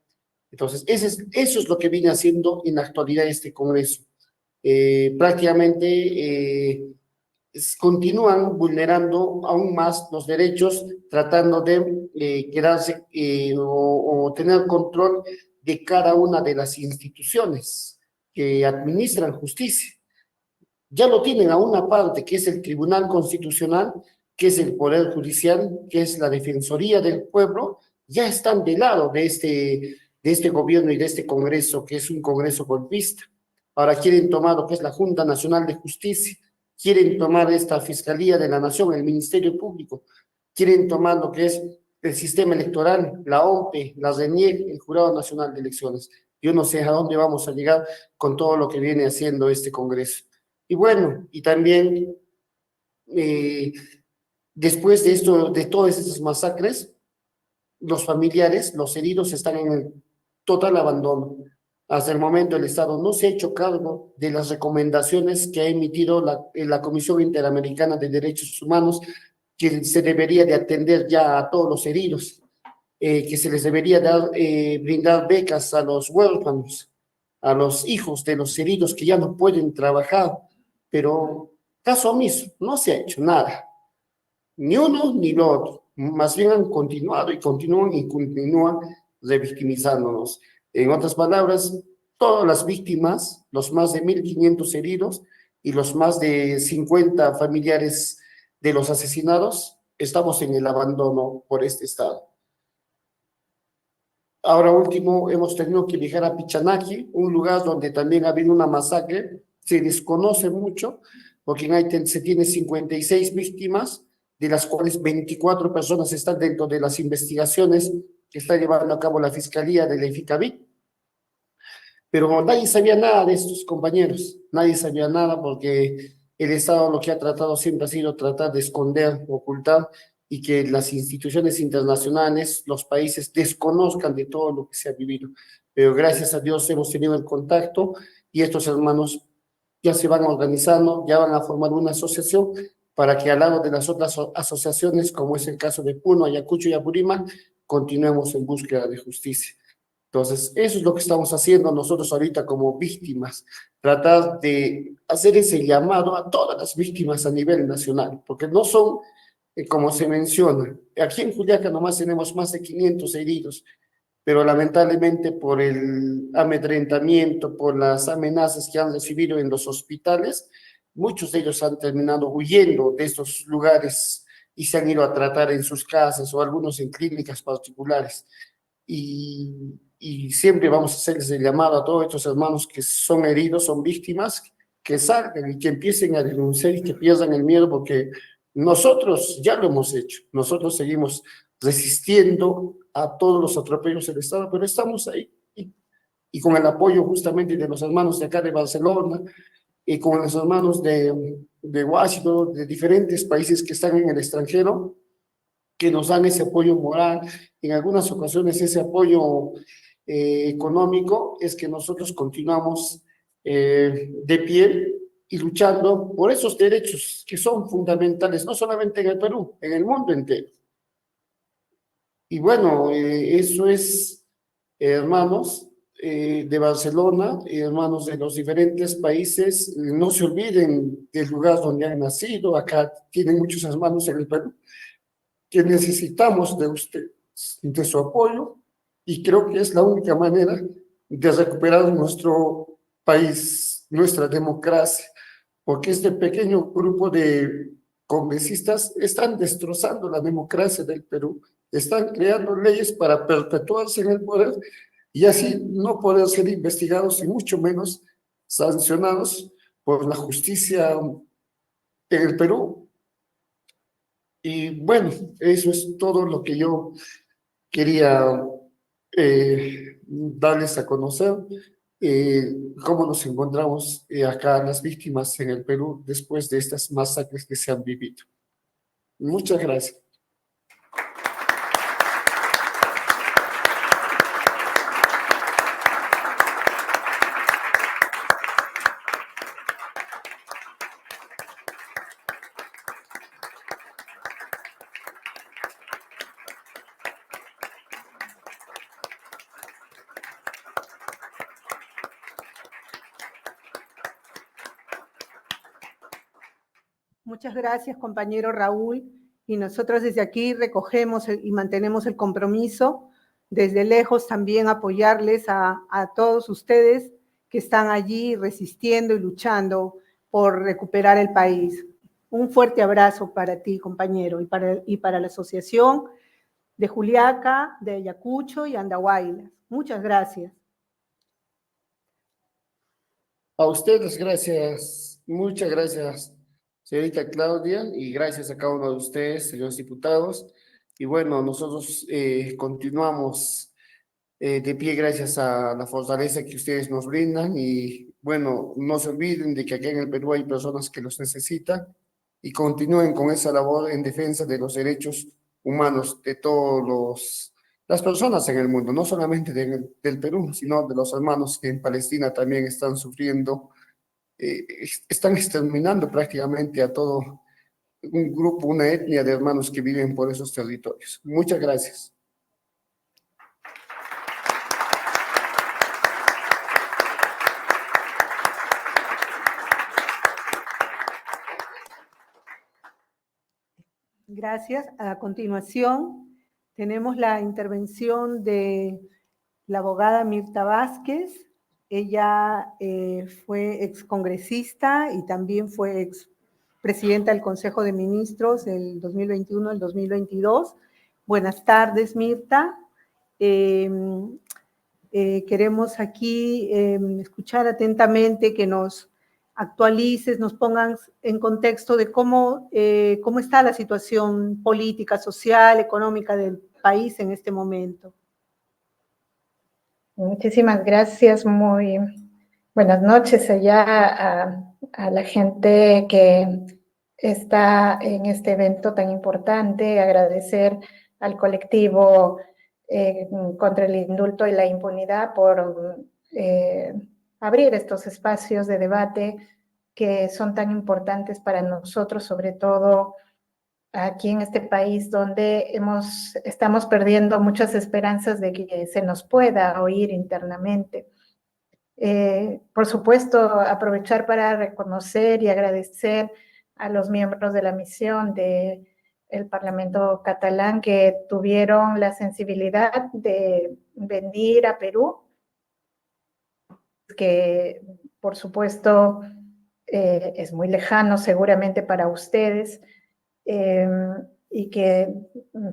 Entonces, eso es lo que viene haciendo en la actualidad este Congreso. Prácticamente continúan vulnerando aún más los derechos, tratando de quedarse o tener control de cada una de las instituciones que administran justicia. Ya lo tienen a una parte, que es el Tribunal Constitucional, que es el Poder Judicial, que es la Defensoría del Pueblo. Ya están del lado de este gobierno y de este Congreso, que es un Congreso golpista. ahora quieren tomar lo que es la Junta Nacional de Justicia, quieren tomar esta Fiscalía de la Nación, el Ministerio Público, quieren tomar lo que es el sistema electoral, la OMPE, la RENIEC, el Jurado Nacional de Elecciones. Yo no sé a dónde vamos a llegar con todo lo que viene haciendo este Congreso. Y bueno, y también después de esto, de todas estas masacres, los familiares, los heridos están en el total abandono. Hasta el momento el Estado no se ha hecho cargo de las recomendaciones que ha emitido la Comisión Interamericana de Derechos Humanos, que se debería de atender ya a todos los heridos, que se les debería dar, brindar becas a los huérfanos, a los hijos de los heridos que ya no pueden trabajar, pero caso omiso, no se ha hecho nada, ni uno ni lo otro, más bien han continuado y continúan revictimizándonos. En otras palabras, todas las víctimas, los más de 1.500 heridos y los más de 50 familiares de los asesinados, estamos en el abandono por este Estado. Ahora último, hemos tenido que viajar a Pichanaki, un lugar donde también ha habido una masacre, se desconoce mucho, porque en se tiene 56 víctimas, de las cuales 24 personas están dentro de las investigaciones que está llevando a cabo la Fiscalía de la IFICABI. Pero nadie sabía nada de estos compañeros, nadie sabía nada porque el Estado lo que ha tratado siempre ha sido tratar de esconder, ocultar, y que las instituciones internacionales, los países desconozcan de todo lo que se ha vivido. Pero gracias a Dios hemos tenido el contacto y estos hermanos ya se van organizando, ya van a formar una asociación para que al lado de las otras asociaciones, como es el caso de Puno, Ayacucho y Apurímac, continuemos en búsqueda de justicia. Entonces, eso es lo que estamos haciendo nosotros ahorita como víctimas, tratar de hacer ese llamado a todas las víctimas a nivel nacional, porque no son, como se menciona, aquí en Juliaca nomás tenemos más de 500 heridos, pero lamentablemente por el amedrentamiento, por las amenazas que han recibido en los hospitales, muchos de ellos han terminado huyendo de estos lugares y se han ido a tratar en sus casas o algunos en clínicas particulares. Y siempre vamos a hacerles el llamado a todos estos hermanos que son heridos, son víctimas, que salgan y que empiecen a denunciar y que pierdan el miedo, porque nosotros ya lo hemos hecho, nosotros seguimos resistiendo a todos los atropellos del Estado, pero estamos ahí y con el apoyo justamente de los hermanos de acá de Barcelona y con los hermanos de Washington, de diferentes países que están en el extranjero, que nos dan ese apoyo moral, en algunas ocasiones ese apoyo económico, es que nosotros continuamos de pie y luchando por esos derechos que son fundamentales, no solamente en el Perú, en el mundo entero. Y bueno, eso es, hermanos de Barcelona, hermanos de los diferentes países, no se olviden del lugar donde han nacido, acá tienen muchos hermanos en el Perú, que necesitamos de ustedes, de su apoyo, y creo que es la única manera de recuperar nuestro país, nuestra democracia, porque este pequeño grupo de congresistas están destrozando la democracia del Perú, están creando leyes para perpetuarse en el poder y así no poder ser investigados y mucho menos sancionados por la justicia en el Perú. Y bueno, eso es todo lo que yo quería darles a conocer, cómo nos encontramos acá las víctimas en el Perú después de estas masacres que se han vivido. Muchas gracias. Muchas gracias, compañero Raúl. Y nosotros desde aquí recogemos y mantenemos el compromiso, desde lejos también apoyarles a todos ustedes que están allí resistiendo y luchando por recuperar el país. Un fuerte abrazo para ti, compañero, y para la Asociación de Juliaca, de Ayacucho y Andahuaylas. Muchas gracias. A ustedes, gracias. Muchas gracias, señorita Claudia, y gracias a cada uno de ustedes, señores diputados. Y bueno, nosotros continuamos de pie gracias a la fortaleza que ustedes nos brindan. Y bueno, no se olviden de que aquí en el Perú hay personas que los necesitan y continúen con esa labor en defensa de los derechos humanos de todos las personas en el mundo, no solamente del Perú, sino de los hermanos que en Palestina también están sufriendo, están exterminando prácticamente a todo un grupo, una etnia de hermanos que viven por esos territorios. Muchas gracias. Gracias. A continuación, tenemos la intervención de la abogada Mirta Vázquez. Ella fue excongresista y también fue expresidenta del Consejo de Ministros del 2021 al 2022. Buenas tardes, Mirta. Queremos aquí escuchar atentamente que nos actualices, nos pongan en contexto de cómo está la situación política, social, económica del país en este momento. Muchísimas gracias, muy buenas noches allá a la gente que está en este evento tan importante, agradecer al colectivo contra el indulto y la impunidad por abrir estos espacios de debate que son tan importantes para nosotros, sobre todo aquí en este país donde estamos perdiendo muchas esperanzas de que se nos pueda oír internamente. Por supuesto, aprovechar para reconocer y agradecer a los miembros de la misión del Parlamento catalán que tuvieron la sensibilidad de venir a Perú, que por supuesto es muy lejano seguramente para ustedes, y que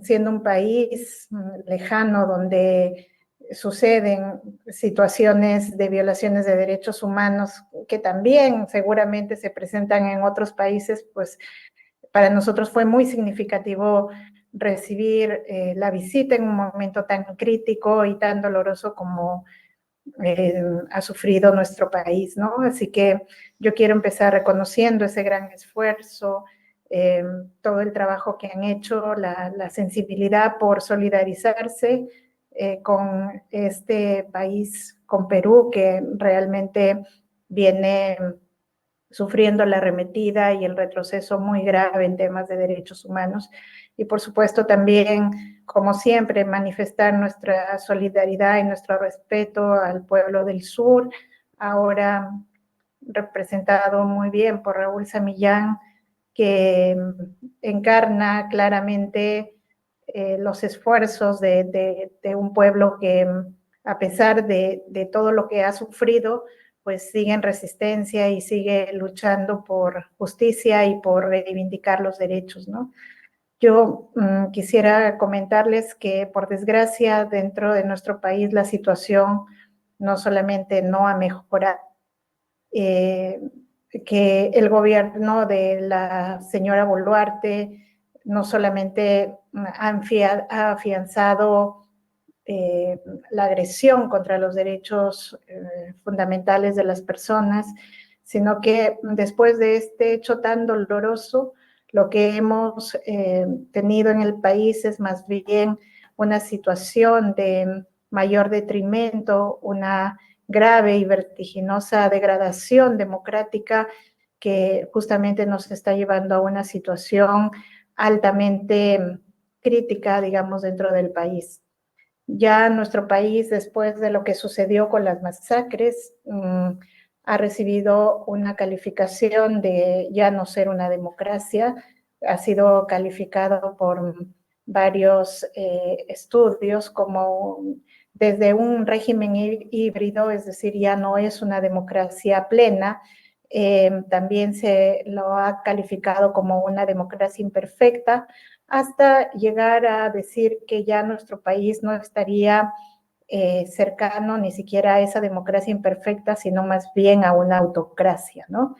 siendo un país lejano donde suceden situaciones de violaciones de derechos humanos que también seguramente se presentan en otros países, pues para nosotros fue muy significativo recibir la visita en un momento tan crítico y tan doloroso como ha sufrido nuestro país, ¿no? Así que yo quiero empezar reconociendo ese gran esfuerzo, todo el trabajo que han hecho, la sensibilidad por solidarizarse con este país, con Perú, que realmente viene sufriendo la arremetida y el retroceso muy grave en temas de derechos humanos. Y por supuesto también, como siempre, manifestar nuestra solidaridad y nuestro respeto al pueblo del sur, ahora representado muy bien por Raúl Samillán, que encarna claramente los esfuerzos de un pueblo que, a pesar de todo lo que ha sufrido, pues sigue en resistencia y sigue luchando por justicia y por reivindicar los derechos, ¿no? Yo quisiera comentarles que, por desgracia, dentro de nuestro país la situación no solamente no ha mejorado, que el gobierno de la señora Boluarte no solamente ha afianzado la agresión contra los derechos fundamentales de las personas, sino que después de este hecho tan doloroso, lo que hemos tenido en el país es más bien una situación de mayor detrimento, una grave y vertiginosa degradación democrática que justamente nos está llevando a una situación altamente crítica, digamos, dentro del país. Ya nuestro país, después de lo que sucedió con las masacres, ha recibido una calificación de ya no ser una democracia. Ha sido calificado por varios estudios como desde un régimen híbrido, es decir, ya no es una democracia plena. También se lo ha calificado como una democracia imperfecta, hasta llegar a decir que ya nuestro país no estaría cercano ni siquiera a esa democracia imperfecta, sino más bien a una autocracia, ¿no?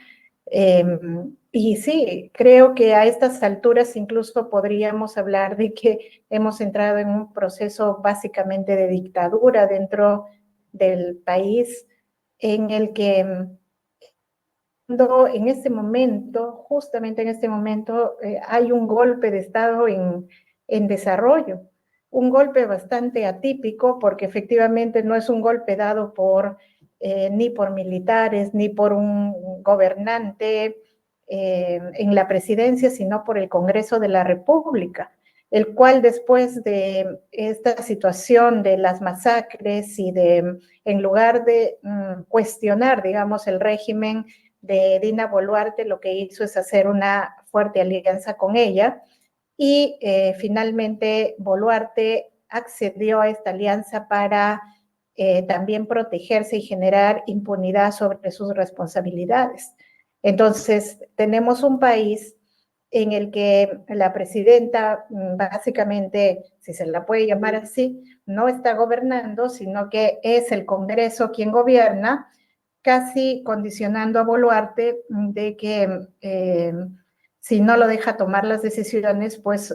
Y sí, creo que a estas alturas incluso podríamos hablar de que hemos entrado en un proceso básicamente de dictadura dentro del país, en el que en este momento, justamente en este momento, hay un golpe de Estado en desarrollo, un golpe bastante atípico porque efectivamente no es un golpe dado ni por militares, ni por un gobernante en la presidencia, sino por el Congreso de la República, el cual después de esta situación de las masacres y en lugar de cuestionar, digamos, el régimen de Dina Boluarte, lo que hizo es hacer una fuerte alianza con ella y finalmente Boluarte accedió a esta alianza para también protegerse y generar impunidad sobre sus responsabilidades. Entonces, tenemos un país en el que la presidenta, básicamente, si se la puede llamar así, no está gobernando, sino que es el Congreso quien gobierna, casi condicionando a Boluarte de que si no lo deja tomar las decisiones, pues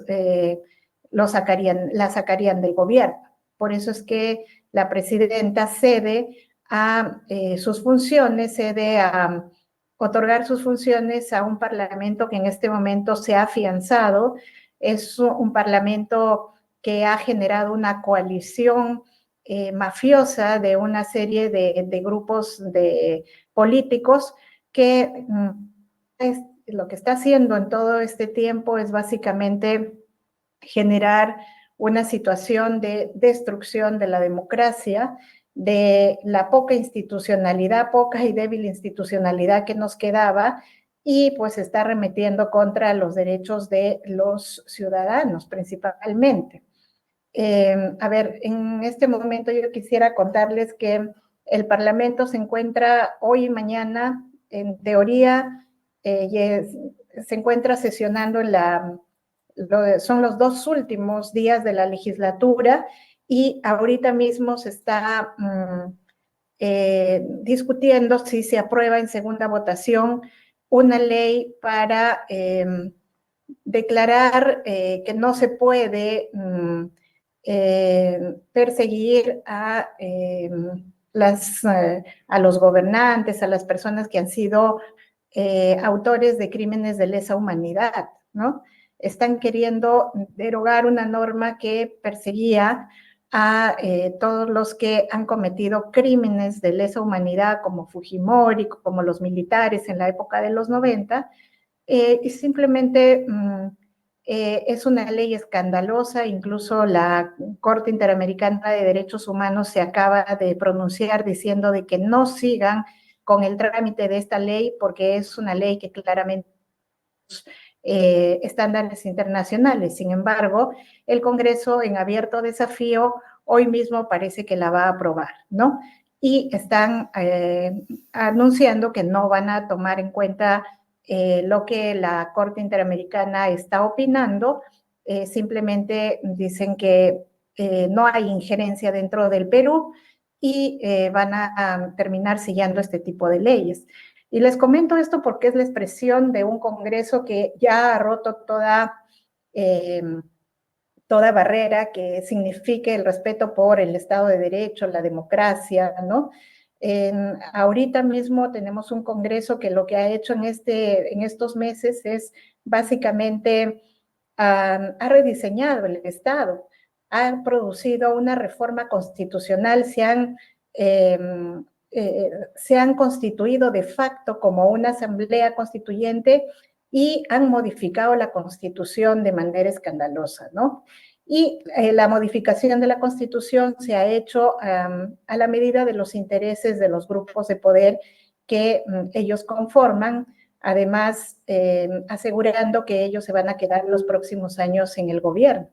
la sacarían del gobierno. Por eso es que la presidenta cede a sus funciones, cede a otorgar sus funciones a un parlamento que en este momento se ha afianzado. Es un parlamento que ha generado una coalición mafiosa de una serie de grupos de políticos que lo que está haciendo en todo este tiempo es básicamente generar una situación de destrucción de la democracia, de la poca institucionalidad, poca y débil institucionalidad que nos quedaba, y pues está arremetiendo contra los derechos de los ciudadanos principalmente. A ver, en este momento yo quisiera contarles que el Parlamento se encuentra hoy y mañana, en teoría, se encuentra sesionando son los 2 últimos días de la legislatura y ahorita mismo se está discutiendo si se aprueba en segunda votación una ley para declarar que no se puede perseguir a los gobernantes, a las personas que han sido autores de crímenes de lesa humanidad, ¿no? Están queriendo derogar una norma que perseguía a todos los que han cometido crímenes de lesa humanidad, como Fujimori, como los militares en la época de los 90, y simplemente es una ley escandalosa. Incluso la Corte Interamericana de Derechos Humanos se acaba de pronunciar diciendo de que no sigan con el trámite de esta ley porque es una ley que claramente estándares internacionales. Sin embargo, el Congreso, en abierto desafío, hoy mismo parece que la va a aprobar, ¿no? Y están anunciando que no van a tomar en cuenta lo que la Corte Interamericana está opinando. Simplemente dicen que no hay injerencia dentro del Perú y van a terminar siguiendo este tipo de leyes. Y les comento esto porque es la expresión de un Congreso que ya ha roto toda barrera que signifique el respeto por el Estado de Derecho, la democracia, ¿no? Ahorita mismo tenemos un Congreso que lo que ha hecho en estos meses es básicamente ha rediseñado el Estado, ha producido una reforma constitucional, se han constituido de facto como una asamblea constituyente y han modificado la Constitución de manera escandalosa, ¿no? Y la modificación de la Constitución se ha hecho a la medida de los intereses de los grupos de poder que ellos conforman, además asegurando que ellos se van a quedar los próximos años en el gobierno.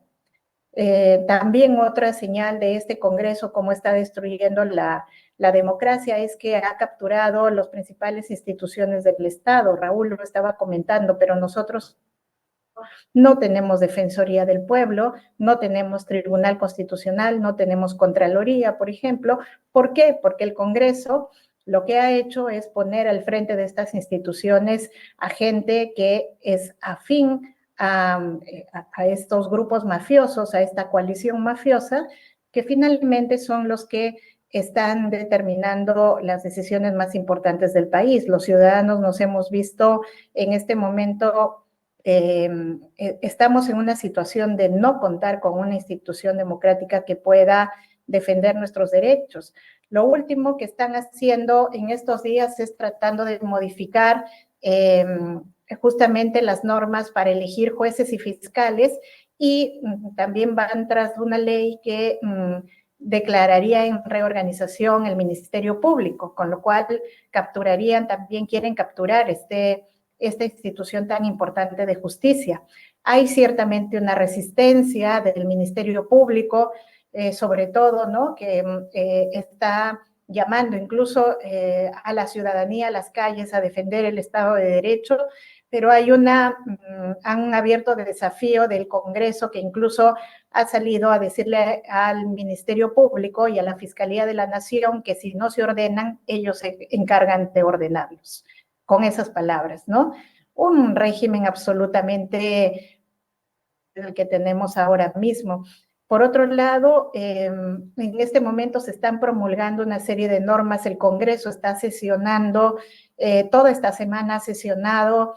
También otra señal de este Congreso, cómo está destruyendo la democracia, es que ha capturado las principales instituciones del Estado. Raúl lo estaba comentando, pero nosotros no tenemos Defensoría del Pueblo, no tenemos Tribunal Constitucional, no tenemos Contraloría, por ejemplo. ¿Por qué? Porque el Congreso lo que ha hecho es poner al frente de estas instituciones a gente que es afín a estos grupos mafiosos, a esta coalición mafiosa, que finalmente son los que están determinando las decisiones más importantes del país. Los ciudadanos nos hemos visto en este momento, estamos en una situación de no contar con una institución democrática que pueda defender nuestros derechos. Lo último que están haciendo en estos días es tratando de modificar justamente las normas para elegir jueces y fiscales, y también van tras una ley que declararía en reorganización el Ministerio Público, con lo cual también quieren capturar esta institución tan importante de justicia. Hay ciertamente una resistencia del Ministerio Público, sobre todo, ¿no?, que está llamando incluso a la ciudadanía a las calles a defender el Estado de Derecho, pero han abierto el desafío del Congreso, que incluso ha salido a decirle al Ministerio Público y a la Fiscalía de la Nación que si no se ordenan, ellos se encargan de ordenarlos, con esas palabras, ¿no? Un régimen absolutamente el que tenemos ahora mismo. Por otro lado, en este momento se están promulgando una serie de normas, el Congreso está sesionando, toda esta semana ha sesionado,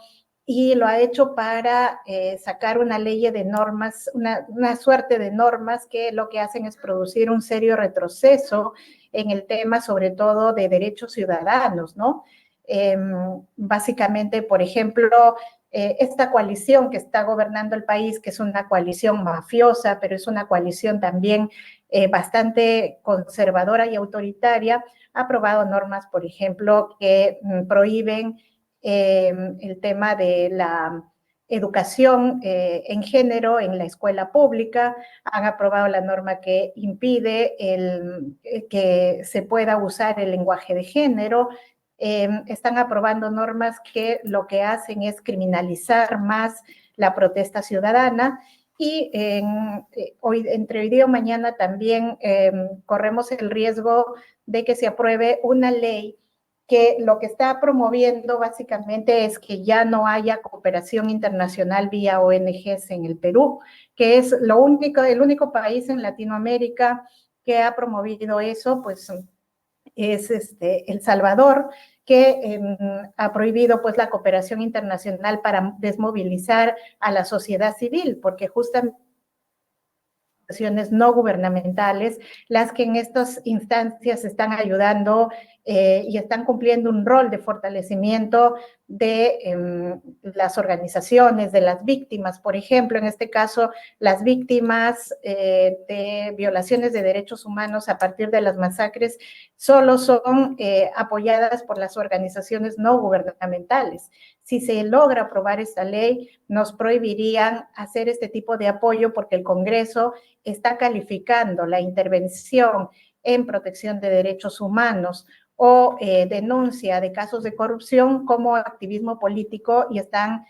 y lo ha hecho para sacar una ley de normas, una suerte de normas que lo que hacen es producir un serio retroceso en el tema, sobre todo de derechos ciudadanos, ¿no? Básicamente, por ejemplo, esta coalición que está gobernando el país, que es una coalición mafiosa, pero es una coalición también bastante conservadora y autoritaria, ha aprobado normas, por ejemplo, que prohíben el tema de la educación en género en la escuela pública. Han aprobado la norma que impide que se pueda usar el lenguaje de género. Están aprobando normas que lo que hacen es criminalizar más la protesta ciudadana, y entre hoy día y mañana también corremos el riesgo de que se apruebe una ley que lo que está promoviendo básicamente es que ya no haya cooperación internacional vía ONGs en el Perú, que es el único país en Latinoamérica que ha promovido eso, pues es El Salvador, que ha prohibido pues la cooperación internacional para desmovilizar a la sociedad civil, porque justamente organizaciones no gubernamentales las que en estas instancias están ayudando y están cumpliendo un rol de fortalecimiento de las organizaciones, de las víctimas. Por ejemplo, en este caso, las víctimas de violaciones de derechos humanos a partir de las masacres solo son apoyadas por las organizaciones no gubernamentales. Si se logra aprobar esta ley, nos prohibirían hacer este tipo de apoyo, porque el Congreso está calificando la intervención en protección de derechos humanos o denuncia de casos de corrupción como activismo político, y están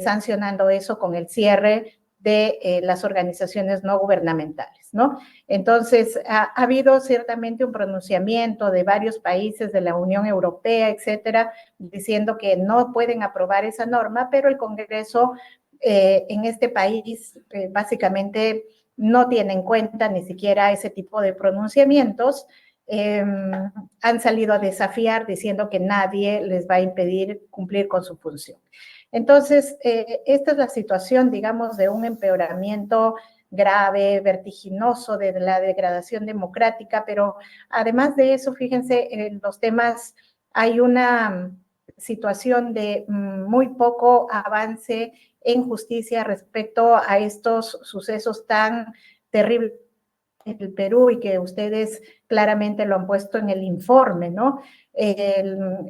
sancionando eso con el cierre de las organizaciones no gubernamentales, ¿no? Entonces, ha habido ciertamente un pronunciamiento de varios países de la Unión Europea, etcétera, diciendo que no pueden aprobar esa norma, pero el Congreso en este país básicamente no tiene en cuenta ni siquiera ese tipo de pronunciamientos. Han salido a desafiar diciendo que nadie les va a impedir cumplir con su función. Entonces, esta es la situación, digamos, de un empeoramiento grave, vertiginoso de la degradación democrática, pero además de eso, fíjense, en los temas hay una situación de muy poco avance en justicia respecto a estos sucesos tan terribles en el Perú, y que ustedes claramente lo han puesto en el informe, ¿no?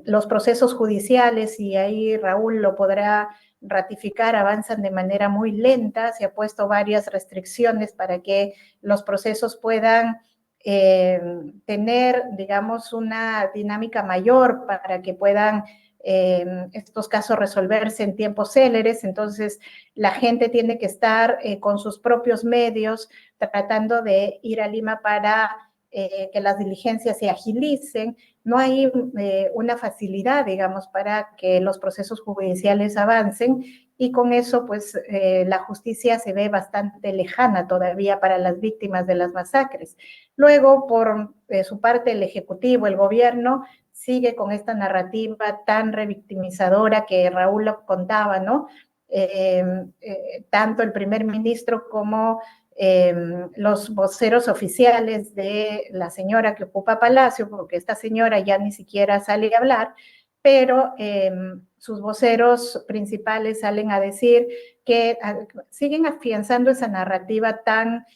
Los procesos judiciales, y ahí Raúl lo podrá ratificar, avanzan de manera muy lenta. Se ha puesto varias restricciones para que los procesos puedan tener, digamos, una dinámica mayor, para que puedan estos casos resolverse en tiempos céleres, entonces la gente tiene que estar con sus propios medios tratando de ir a Lima para que las diligencias se agilicen. No hay una facilidad, digamos, para que los procesos judiciales avancen y con eso, pues, la justicia se ve bastante lejana todavía para las víctimas de las masacres. Luego, por su parte, el Ejecutivo, el gobierno, sigue con esta narrativa tan revictimizadora que Raúl lo contaba, ¿no? Tanto el primer ministro como los voceros oficiales de la señora que ocupa Palacio, porque esta señora ya ni siquiera sale a hablar, pero sus voceros principales salen a decir que siguen afianzando esa narrativa tan,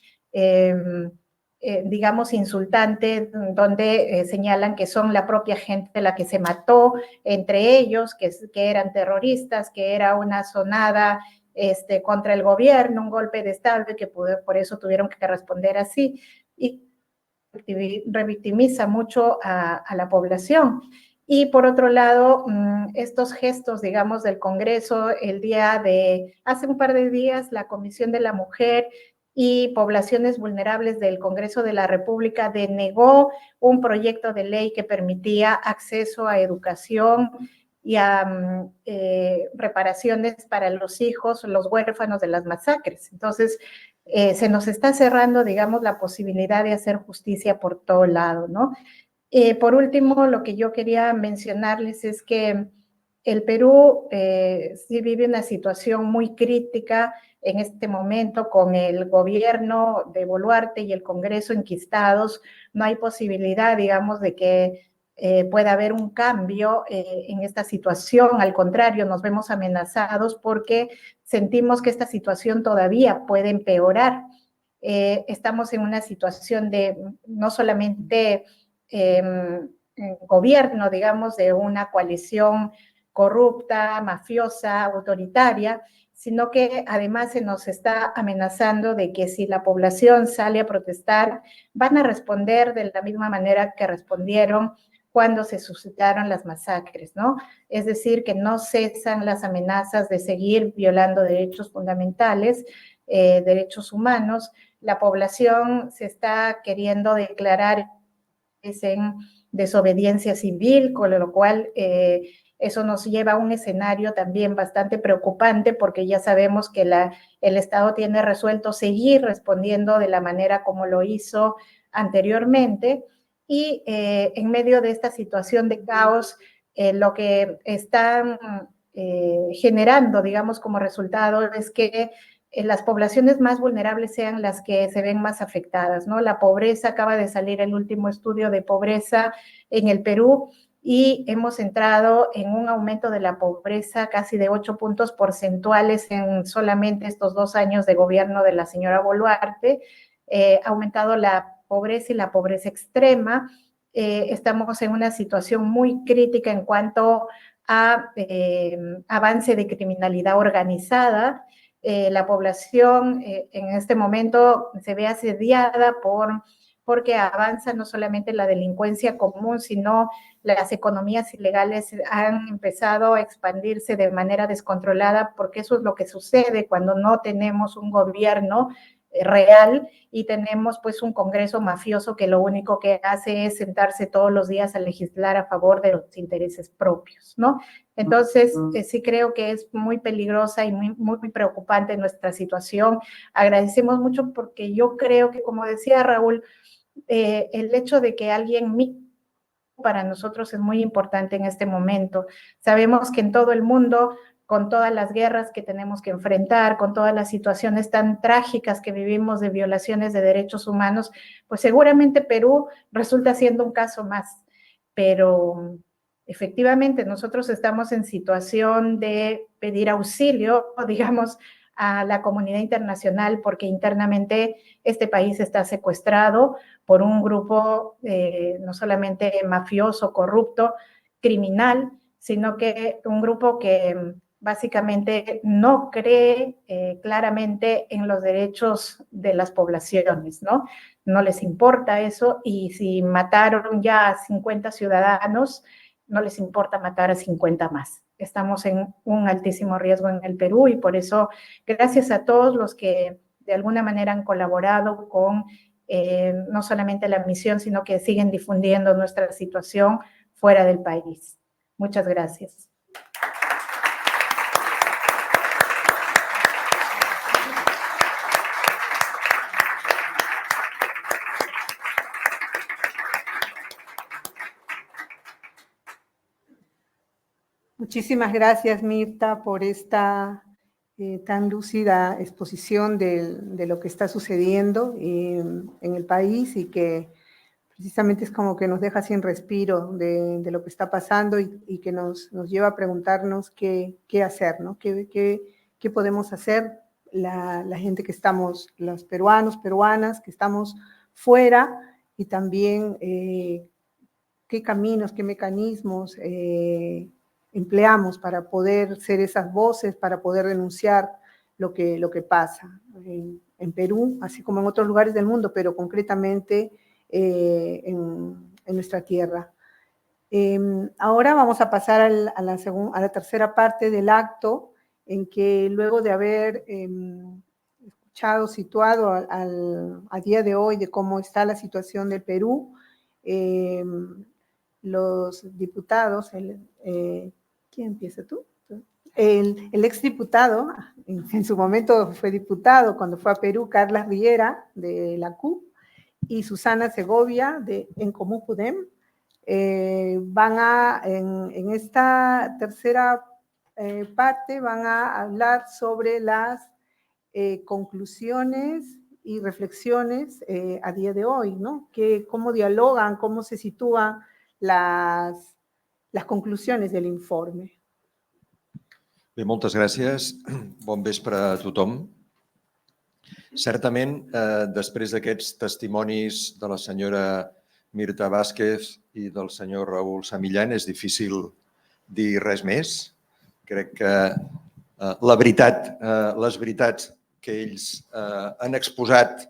digamos, insultante, donde señalan que son la propia gente la que se mató entre ellos, que eran terroristas, que era una sonada contra el gobierno, un golpe de Estado, y que por eso tuvieron que responder así, y revictimiza mucho a la población. Y por otro lado, estos gestos, digamos, del Congreso, hace un par de días, la Comisión de la Mujer y Poblaciones Vulnerables del Congreso de la República denegó un proyecto de ley que permitía acceso a educación y a reparaciones para los hijos, los huérfanos de las masacres. Entonces, se nos está cerrando, digamos, la posibilidad de hacer justicia por todo lado, ¿no? Por último, lo que yo quería mencionarles es que el Perú sí vive una situación muy crítica en este momento con el gobierno de Boluarte y el Congreso enquistados. No hay posibilidad, digamos, de que pueda haber un cambio en esta situación. Al contrario, nos vemos amenazados porque sentimos que esta situación todavía puede empeorar. Estamos en una situación de no solamente gobierno, digamos, de una coalición corrupta, mafiosa, autoritaria, sino que además se nos está amenazando de que si la población sale a protestar, van a responder de la misma manera que respondieron cuando se suscitaron las masacres, ¿no? Es decir, que no cesan las amenazas de seguir violando derechos fundamentales, derechos humanos. La población se está queriendo declarar en desobediencia civil, con lo cual eso nos lleva a un escenario también bastante preocupante, porque ya sabemos que el Estado tiene resuelto seguir respondiendo de la manera como lo hizo anteriormente, y en medio de esta situación de caos, lo que están generando, digamos, como resultado es que las poblaciones más vulnerables sean las que se ven más afectadas, ¿no? La pobreza, acaba de salir el último estudio de pobreza en el Perú y hemos entrado en un aumento de la pobreza casi de 8 puntos porcentuales en solamente estos 2 años de gobierno de la señora Boluarte. Ha aumentado la pobreza y la pobreza extrema. Estamos en una situación muy crítica en cuanto a avance de criminalidad organizada. La población en este momento se ve asediada porque avanza no solamente la delincuencia común, sino las economías ilegales han empezado a expandirse de manera descontrolada, porque eso es lo que sucede cuando no tenemos un gobierno real y tenemos pues un Congreso mafioso que lo único que hace es sentarse todos los días a legislar a favor de los intereses propios, ¿no? Entonces, sí creo que es muy peligrosa y muy preocupante nuestra situación. Agradecemos mucho porque yo creo que, como decía Raúl, el hecho de que alguien para nosotros es muy importante en este momento. Sabemos que en todo el mundo, con todas las guerras que tenemos que enfrentar, con todas las situaciones tan trágicas que vivimos de violaciones de derechos humanos, pues seguramente Perú resulta siendo un caso más, pero efectivamente nosotros estamos en situación de pedir auxilio, digamos, a la comunidad internacional, porque internamente este país está secuestrado por un grupo no solamente mafioso, corrupto, criminal, sino que un grupo que básicamente no cree claramente en los derechos de las poblaciones, ¿no? No les importa eso, y si mataron ya a 50 ciudadanos, no les importa matar a 50 más. Estamos en un altísimo riesgo en el Perú y por eso, gracias a todos los que de alguna manera han colaborado con no solamente la misión, sino que siguen difundiendo nuestra situación fuera del país. Muchas gracias. Muchísimas gracias, Mirta, por esta tan lúcida exposición de lo que está sucediendo en el país y que precisamente es como que nos deja sin respiro de lo que está pasando y que nos lleva a preguntarnos qué hacer, ¿no? ¿Qué podemos hacer la gente que estamos, los peruanos, peruanas, que estamos fuera y también qué caminos, qué mecanismos empleamos para poder ser esas voces, para poder denunciar lo que pasa en Perú, así como en otros lugares del mundo, pero concretamente en nuestra tierra. Ahora vamos a pasar a la tercera parte del acto, en que luego de haber escuchado, situado a día de hoy de cómo está la situación del Perú, los diputados, ¿quién empieza tú? El exdiputado, en su momento fue diputado cuando fue a Perú, Carla Riera, de la CUP, y Susana Segovia, de En Comú Podem, en esta tercera parte, van a hablar sobre las conclusiones y reflexiones a día de hoy, ¿no? Cómo dialogan, cómo se sitúan las conclusiones del informe. Bé, moltes gràcies. Bon vespre a tothom. Certament, després d'aquests testimonis de la senyora Mirta Vázquez i del senyor Raül Samillán, és difícil dir res més. Crec que les veritats que ells han exposat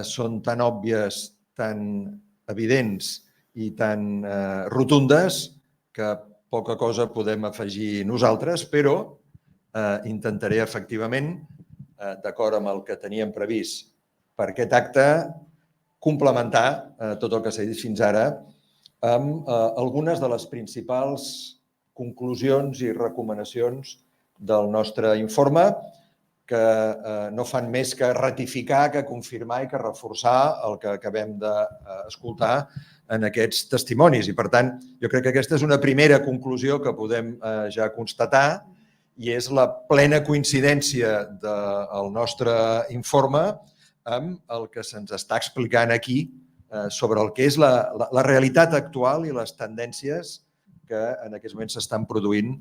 són tan òbvies, tan evidents i tan rotundes que poca cosa podem afegir nosaltres, però intentaré efectivament, d'acord amb el que teníem previst per aquest acte, complementar tot el que s'ha dit fins ara amb algunes de les principals conclusions i recomanacions del nostre informe, que no fan més que ratificar, que confirmar i que reforçar el que acabem d'escoltar en aquests testimonis. I, per tant, jo crec que aquesta és una primera conclusió que podem ja constatar i és la plena coincidència del nostre informe amb el que se'ns està explicant aquí sobre el que és la realitat actual i les tendències que en aquests moments s'estan produint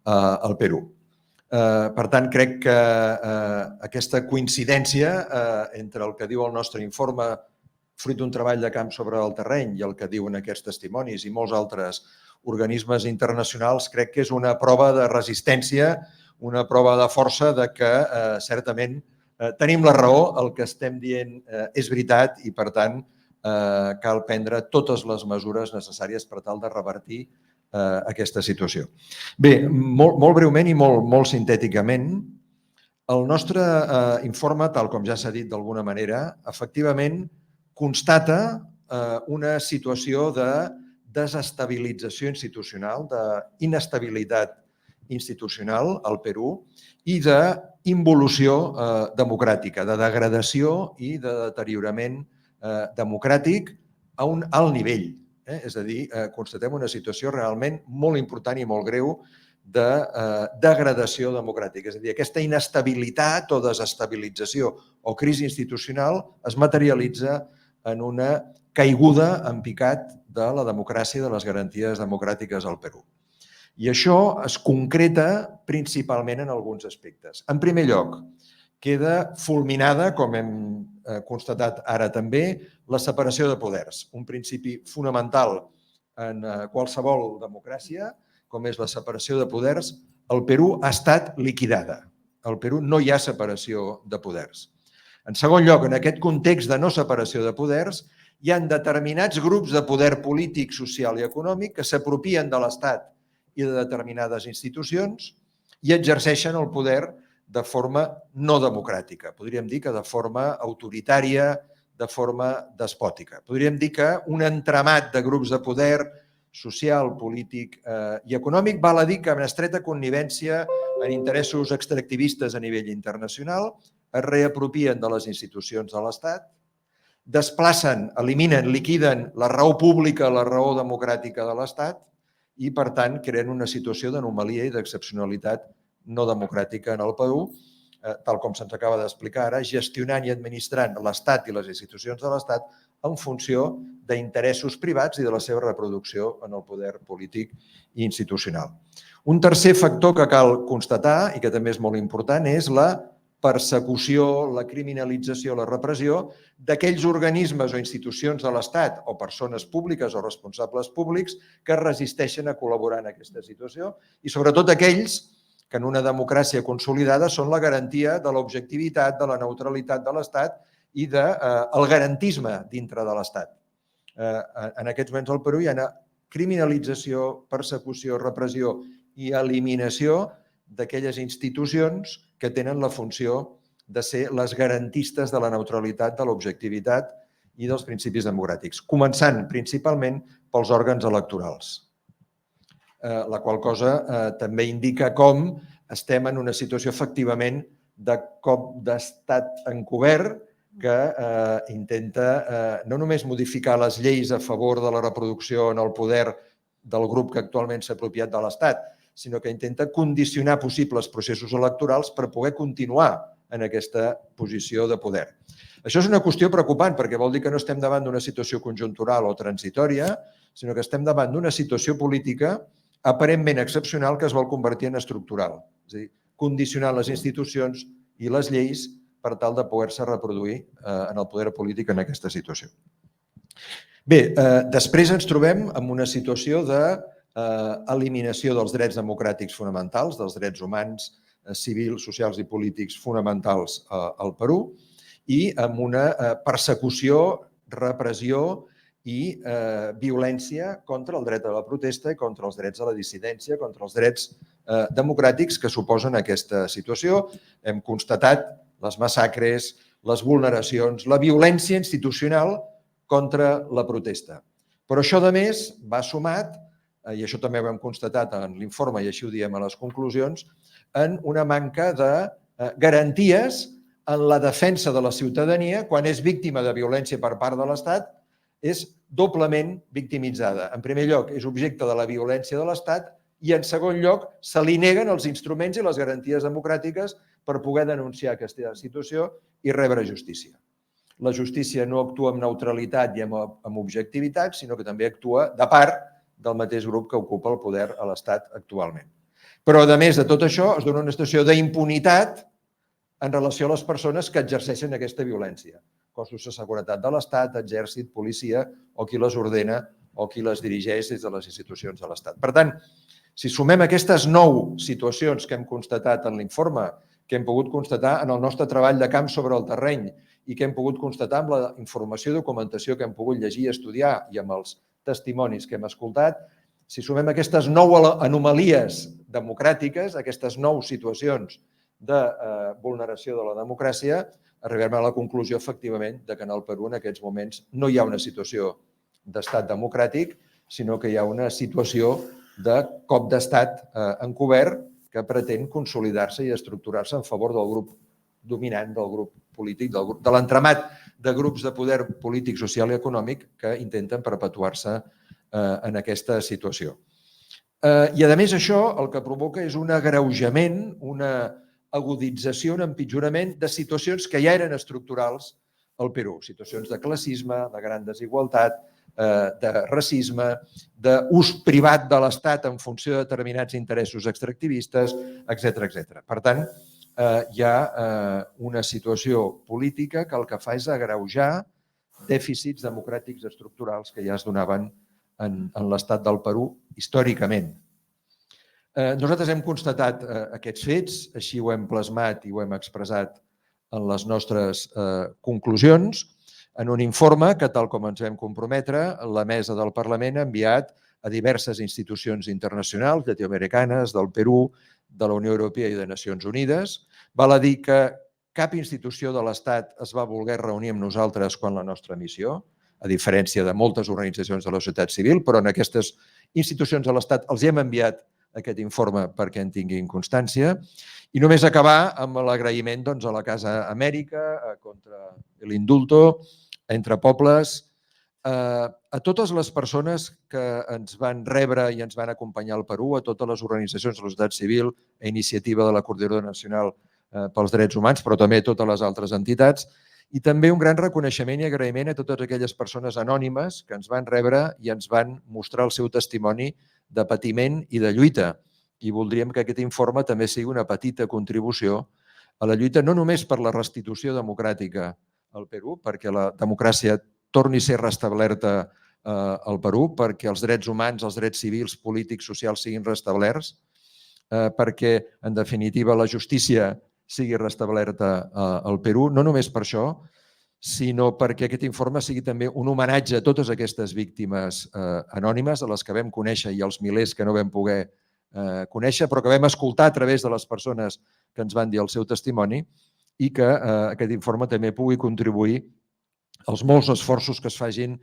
al Perú. Per tant, crec que aquesta coincidència entre el que diu el nostre informe fruit d'un treball de camp sobre el terreny i el que diuen aquests testimonis i molts altres organismes internacionals, crec que és una prova de resistència, una prova de força de que certament tenim la raó, el que estem dient és veritat i, per tant, cal prendre totes les mesures necessàries per tal de revertir aquesta situació. Bé, molt breument i molt sintèticament, el nostre informe, tal com ja s'ha dit d'alguna manera, efectivament constata una situació de desestabilització institucional, d'inestabilitat institucional al Perú i d'involució democràtica, de degradació i de deteriorament democràtic a un alt nivell. És a dir, constatem una situació realment molt important i molt greu de degradació democràtica. És a dir, aquesta inestabilitat o desestabilització o crisi institucional es materialitza en una caiguda en picat de la democràcia i de les garanties democràtiques al Perú. I això es concreta principalment en alguns aspectes. En primer lloc, queda fulminada, com hem constatat ara també, la separació de poders, un principi fonamental en qualsevol democràcia, com és la separació de poders. Al Perú ha estat liquidada. Al Perú no hi ha separació de poders. En segon lloc, en aquest context de no separació de poders, hi ha determinats grups de poder polític, social i econòmic que s'apropien de l'Estat i de determinades institucions i exerceixen el poder de forma no democràtica. Podríem dir que de forma autoritària, de forma despòtica. Podríem dir que un entramat de grups de poder social, polític i econòmic val a dir que en estreta connivència en interessos extractivistes a nivell internacional es reapropien de les institucions de l'Estat, desplacen, eliminen, liquiden la raó pública, la raó democràtica de l'Estat i, per tant, creen una situació d'anomalia i d'excepcionalitat no democràtica en el Perú, tal com se'ns acaba d'explicar ara, gestionant i administrant l'Estat i les institucions de l'Estat en funció d'interessos privats i de la seva reproducció en el poder polític i institucional. Un tercer factor que cal constatar i que també és molt important és la persecució, la criminalització, la repressió d'aquells organismes o institucions de l'Estat o persones públiques o responsables públics que resisteixen a col·laborar en aquesta situació i sobretot aquells que en una democràcia consolidada són la garantia de l'objectivitat, de la neutralitat de l'Estat i del garantisme dintre de l'Estat. En aquests moments al Perú hi ha criminalització, persecució, repressió i eliminació d'aquelles institucions que tenen la funció de ser les garantistes de la neutralitat, de l'objectivitat i dels principis democràtics, començant principalment pels òrgans electorals. La qual cosa també indica com estem en una situació efectivament de cop d'estat encobert que intenta no només modificar les lleis a favor de la reproducció en el poder del grup que actualment s'ha apropiat de l'Estat, sinó que intenta condicionar possibles processos electorals per poder continuar en aquesta posició de poder. Això és una qüestió preocupant perquè vol dir que no estem davant d'una situació conjuntural o transitòria, sinó que estem davant d'una situació política aparentment excepcional que es vol convertir en estructural, és a dir, condicionant les institucions i les lleis per tal de poder-se reproduir en el poder polític en aquesta situació. Bé, després ens trobem en una situació d'eliminació dels drets democràtics fonamentals, dels drets humans, civils, socials i polítics fonamentals al Perú i amb una persecució, repressió i violència contra el dret a la protesta i contra els drets a la dissidència, contra els drets democràtics que suposen aquesta situació. Hem constatat les massacres, les vulneracions, la violència institucional contra la protesta. Però això, a més, va sumat, i això també ho hem constatat en l'informe i així ho diem a les conclusions, en una manca de garanties en la defensa de la ciutadania quan és víctima de violència per part de l'Estat, és doblement victimitzada. En primer lloc, és objecte de la violència de l'Estat i, en segon lloc, se li neguen els instruments i les garanties democràtiques per poder denunciar aquesta situació i rebre justícia. La justícia no actua amb neutralitat i amb objectivitat, sinó que també actua de part del mateix grup que ocupa el poder a l'Estat actualment. Però, a més de tot això, es dona una situació d'impunitat en relació a les persones que exerceixen aquesta violència. Cossos de seguretat de l'Estat, exèrcit, policia, o qui les ordena o qui les dirigeix des de les institucions de l'Estat. Per tant, si sumem aquestes 9 situacions que hem constatat en l'informe, que hem pogut constatar en el nostre treball de camp sobre el terreny i que hem pogut constatar amb la informació i documentació que hem pogut llegir i estudiar i amb els testimonis que hem escoltat, si sumem aquestes 9 anomalies democràtiques, aquestes 9 situacions de vulneració de la democràcia, arribem a la conclusió, efectivament, que en el Perú en aquests moments no hi ha una situació d'estat democràtic, sinó que hi ha una situació de cop d'estat encobert que pretén consolidar-se i estructurar-se en favor del grup dominant, del grup polític, de l'entramat de grups de poder polític, social i econòmic que intenten perpetuar-se en aquesta situació. I, a més, això el que provoca és un agreujament, una agudització, un empitjorament de situacions que ja eren estructurals al Perú. Situacions de classisme, de gran desigualtat, de racisme, d'ús privat de l'Estat en funció de determinats interessos extractivistes, etc. Per tant, hi ha una situació política que el que fa és agreujar dèficits democràtics estructurals que ja es donaven en l'estat del Perú històricament. Nosaltres hem constatat aquests fets, així ho hem plasmat i ho hem expressat en les nostres conclusions. en un informe que, tal com ens vam comprometre, la mesa del Parlament ha enviat a diverses institucions internacionals, llatinoamericanes, del Perú, de la Unió Europea i de Nacions Unides. Val a dir que cap institució de l'Estat es va voler reunir amb nosaltres quan la nostra missió, a diferència de moltes organitzacions de la societat civil, però en aquestes institucions de l'Estat els hem enviat aquest informe perquè en tinguin constància. I només acabar amb l'agraïment a la Casa Amèrica, contra l'indulto, Entre Pobles, a totes les persones que ens van rebre i ens van acompanyar al Perú, a totes les organitzacions de la societat civil, a iniciativa de la Coordinadora Nacional pels Drets Humans, però també a totes les altres entitats, i també un gran reconeixement i agraïment a totes aquelles persones anònimes que ens van rebre i ens van mostrar el seu testimoni de patiment i de lluita. I voldríem que aquest informe també sigui una petita contribució a la lluita no només per la restitució democràtica al Perú, perquè la democràcia torni a ser restablerta al Perú, perquè els drets humans, els drets civils, polítics, socials siguin restablerts, perquè, en definitiva, la justícia sigui restablerta al Perú, no només per això, sinó perquè aquest informe sigui també un homenatge a totes aquestes víctimes anònimes, a les que vam conèixer i als milers que no vam poder conèixer, però que vam escoltar a través de les persones que ens van dir el seu testimoni, i que aquest informe també pugui contribuir als molts esforços que es facin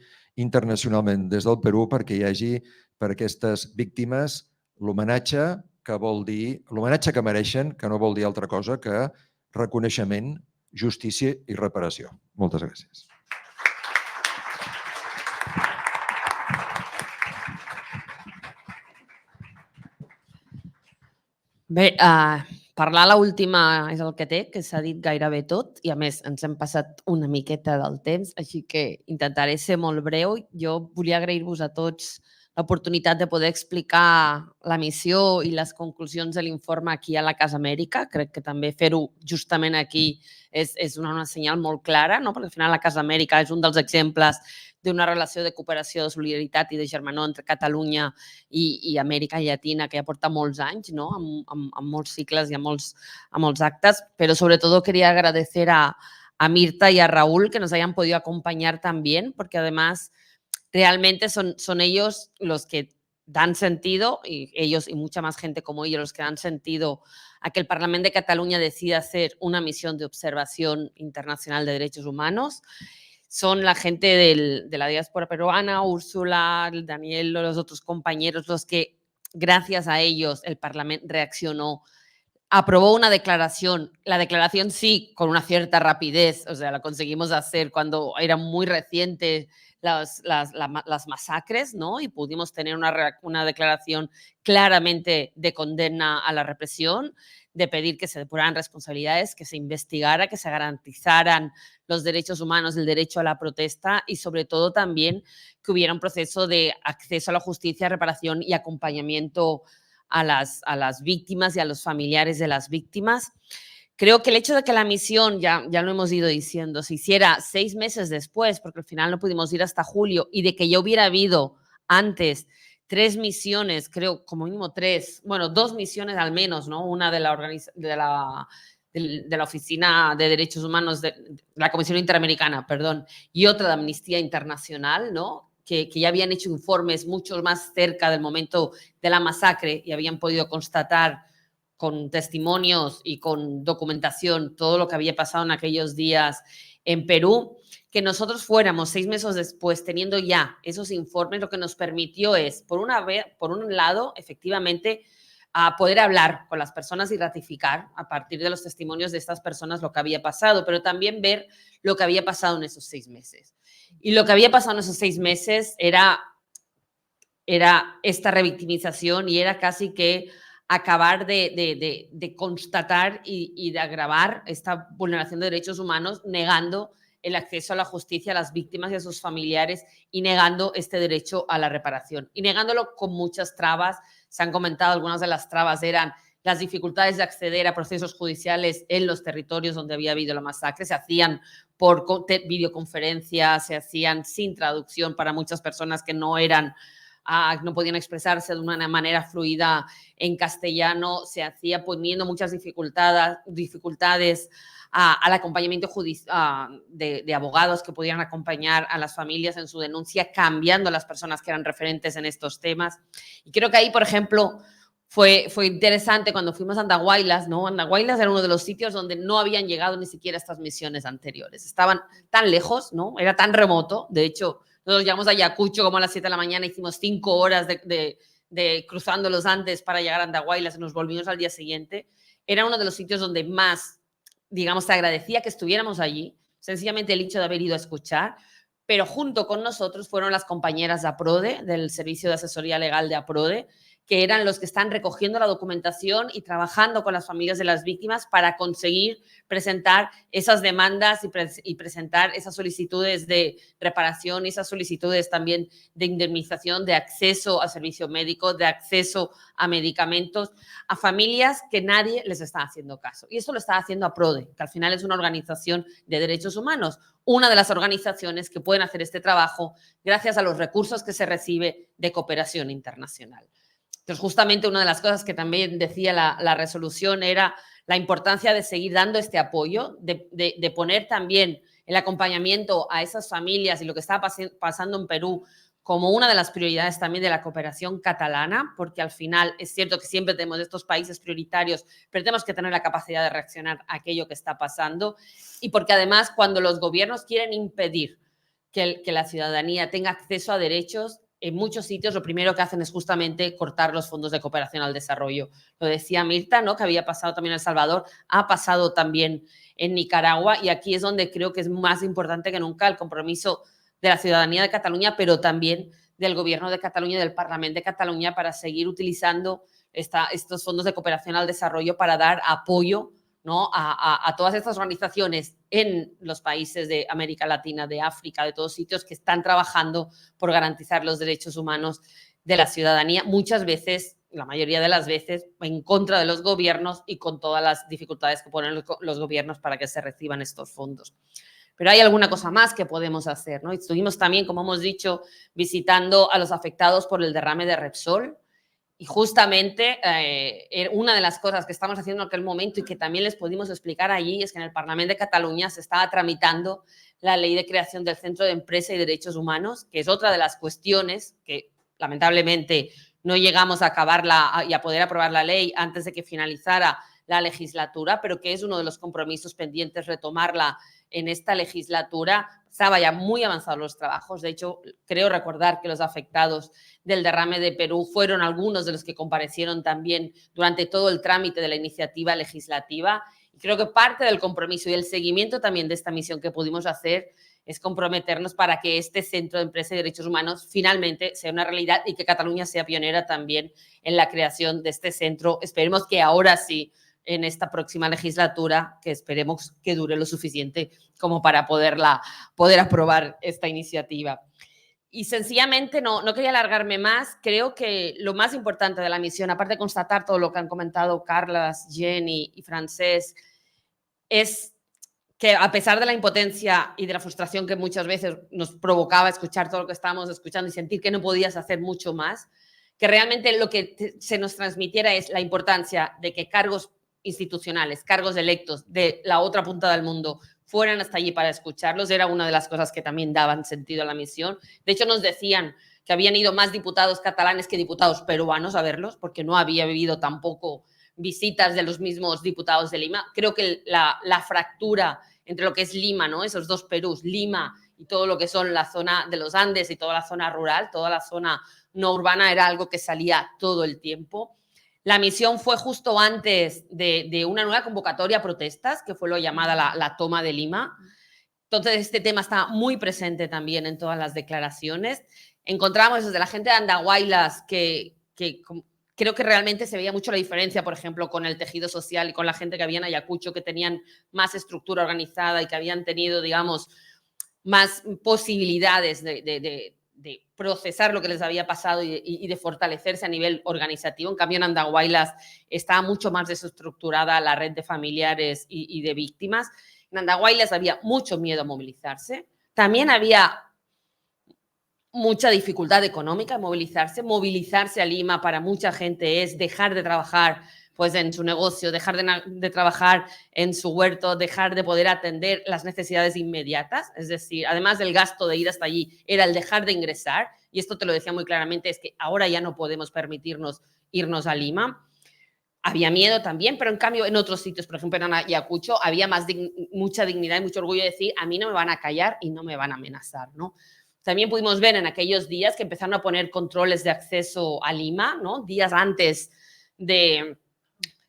internacionalment des del Perú perquè hi hagi per a aquestes víctimes l'homenatge que vol dir, l'homenatge que mereixen, que no vol dir altra cosa que reconeixement, justícia i reparació. Moltes gràcies. Bé, parlar a l'última és el que té, que s'ha dit gairebé tot, i a més ens hem passat una miqueta del temps, així que intentaré ser molt breu. Jo volia agrair-vos a tots l'oportunitat de poder explicar la missió i les conclusions de l'informe aquí a la Casa Amèrica. Crec que també fer-ho justament aquí és una senyal molt clara, no? Perquè al final la Casa Amèrica és un dels exemples d'una relació de cooperació, de solidaritat i de germanor entre Catalunya i Amèrica Llatina que ja porta molts anys, ¿no? Amb molts cicles i amb molts actes, pero sobre todo quería agradecer a Mirta y a Raúl que nos hayan podido acompañar también, porque además realmente son ellos los que dan sentido, y ellos y mucha más gente como ellos, los que dan sentido a que el Parlamento de Cataluña decida hacer una misión de observación internacional de derechos humanos. Son la gente de la diáspora peruana, Úrsula, Daniel, los otros compañeros, los que gracias a ellos el Parlamento reaccionó, aprobó una declaración. La declaración sí, con una cierta rapidez, o sea, la conseguimos hacer cuando eran muy recientes las masacres, ¿no? Y pudimos tener una declaración claramente de condena a la represión, de pedir que se depuraran responsabilidades, que se investigara, que se garantizaran los derechos humanos, el derecho a la protesta y sobre todo también que hubiera un proceso de acceso a la justicia, reparación y acompañamiento a las víctimas y a los familiares de las víctimas. Creo que el hecho de que la misión, ya lo hemos ido diciendo, se hiciera 6 meses después, porque al final no pudimos ir hasta julio, y de que ya hubiera habido antes 3 misiones, creo como mínimo 3, bueno, 2 misiones al menos, ¿no? Una de la Oficina de Derechos Humanos, de la Comisión Interamericana, perdón, y otra de Amnistía Internacional, ¿no? Que ya habían hecho informes mucho más cerca del momento de la masacre y habían podido constatar con testimonios y con documentación todo lo que había pasado en aquellos días en Perú, que nosotros fuéramos 6 meses después teniendo ya esos informes, lo que nos permitió es, por un lado, efectivamente, a poder hablar con las personas y ratificar a partir de los testimonios de estas personas lo que había pasado, pero también ver lo que había pasado en esos 6 meses. Y lo que había pasado en esos 6 meses era esta revictimización y era casi que acabar de constatar y de agravar esta vulneración de derechos humanos negando el acceso a la justicia a las víctimas y a sus familiares y negando este derecho a la reparación. Y negándolo con muchas trabas. Se han comentado, algunas de las trabas eran las dificultades de acceder a procesos judiciales en los territorios donde había habido la masacre. Se hacían por videoconferencia, se hacían sin traducción para muchas personas que no podían expresarse de una manera fluida en castellano, se hacía poniendo muchas dificultades al acompañamiento de abogados que pudieran acompañar a las familias en su denuncia, cambiando a las personas que eran referentes en estos temas. Y creo que ahí, por ejemplo, fue interesante cuando fuimos a Andahuaylas, ¿no? Andahuaylas era uno de los sitios donde no habían llegado ni siquiera estas misiones anteriores. Estaban tan lejos, ¿no? Era tan remoto. De hecho, nosotros llegamos a Ayacucho como a las 7 de la mañana, hicimos 5 horas de cruzando los Andes para llegar a Andahuaylas y nos volvimos al día siguiente. Era uno de los sitios donde más, digamos, se agradecía que estuviéramos allí, sencillamente el hecho de haber ido a escuchar, pero junto con nosotros fueron las compañeras de APRODE, del Servicio de Asesoría Legal de APRODE, que eran los que están recogiendo la documentación y trabajando con las familias de las víctimas para conseguir presentar esas demandas y presentar esas solicitudes de reparación y esas solicitudes también de indemnización, de acceso a servicio médico, de acceso a medicamentos, a familias que nadie les está haciendo caso. Y eso lo está haciendo APRODE, que al final es una organización de derechos humanos, una de las organizaciones que pueden hacer este trabajo gracias a los recursos que se recibe de cooperación internacional. Entonces, justamente una de las cosas que también decía la resolución era la importancia de seguir dando este apoyo, de poner también el acompañamiento a esas familias y lo que está pasando en Perú como una de las prioridades también de la cooperación catalana, porque al final es cierto que siempre tenemos estos países prioritarios, pero tenemos que tener la capacidad de reaccionar a aquello que está pasando y porque además cuando los gobiernos quieren impedir que la ciudadanía tenga acceso a derechos, en muchos sitios lo primero que hacen es justamente cortar los fondos de cooperación al desarrollo. Lo decía Mirta, ¿no? Que había pasado también en El Salvador, ha pasado también en Nicaragua y aquí es donde creo que es más importante que nunca el compromiso de la ciudadanía de Cataluña, pero también del Gobierno de Cataluña y del Parlamento de Cataluña para seguir utilizando estos fondos de cooperación al desarrollo para dar apoyo, ¿no? a todas estas organizaciones en los países de América Latina, de África, de todos sitios que están trabajando por garantizar los derechos humanos de la ciudadanía, muchas veces, la mayoría de las veces, en contra de los gobiernos y con todas las dificultades que ponen los gobiernos para que se reciban estos fondos. Pero hay alguna cosa más que podemos hacer, ¿no? Estuvimos también, como hemos dicho, visitando a los afectados por el derrame de Repsol. Y justamente una de las cosas que estamos haciendo en aquel momento y que también les pudimos explicar allí es que en el Parlamento de Cataluña se estaba tramitando la ley de creación del Centro de Empresa y Derechos Humanos, que es otra de las cuestiones que lamentablemente no llegamos a acabarla y a poder aprobar la ley antes de que finalizara la legislatura, pero que es uno de los compromisos pendientes retomarla en esta legislatura. Estaba ya muy avanzados los trabajos. De hecho, creo recordar que los afectados del derrame de Perú fueron algunos de los que comparecieron también durante todo el trámite de la iniciativa legislativa. Y creo que parte del compromiso y el seguimiento también de esta misión que pudimos hacer es comprometernos para que este Centro de Empresa y Derechos Humanos finalmente sea una realidad y que Cataluña sea pionera también en la creación de este centro. Esperemos que ahora sí, en esta próxima legislatura, que esperemos que dure lo suficiente como para poder aprobar esta iniciativa. Y sencillamente no quería alargarme más. Creo que lo más importante de la misión, aparte de constatar todo lo que han comentado Carlas, Jenny y Francesc, es que a pesar de la impotencia y de la frustración que muchas veces nos provocaba escuchar todo lo que estábamos escuchando y sentir que no podías hacer mucho más, que realmente lo que se nos transmitiera es la importancia de que cargos institucionales, cargos electos de la otra punta del mundo fueran hasta allí para escucharlos, era una de las cosas que también daban sentido a la misión. De hecho, nos decían que habían ido más diputados catalanes que diputados peruanos a verlos, porque no había habido tampoco visitas de los mismos diputados de Lima. Creo que la fractura entre lo que es Lima, ¿no? Esos dos Perús, Lima y todo lo que son la zona de los Andes y toda la zona rural, toda la zona no urbana, era algo que salía todo el tiempo. La misión fue justo antes de una nueva convocatoria a protestas, que fue lo llamada la toma de Lima. Entonces, este tema está muy presente también en todas las declaraciones. Encontramos desde la gente de Andahuaylas que creo que realmente se veía mucho la diferencia, por ejemplo, con el tejido social y con la gente que había en Ayacucho, que tenían más estructura organizada y que habían tenido, digamos, más posibilidades de procesar lo que les había pasado y de fortalecerse a nivel organizativo. En cambio, en Andahuaylas estaba mucho más desestructurada la red de familiares y de víctimas. En Andahuaylas había mucho miedo a movilizarse. También había mucha dificultad económica en movilizarse. Movilizarse a Lima para mucha gente es dejar de trabajar, pues en su negocio, dejar de trabajar en su huerto, dejar de poder atender las necesidades inmediatas. Es decir, además del gasto de ir hasta allí, era el dejar de ingresar. Y esto te lo decía muy claramente, es que ahora ya no podemos permitirnos irnos a Lima. Había miedo también, pero en cambio en otros sitios, por ejemplo en Ayacucho, había mucha dignidad y mucho orgullo de decir, a mí no me van a callar y no me van a amenazar, ¿no? También pudimos ver en aquellos días que empezaron a poner controles de acceso a Lima, ¿no? Días antes de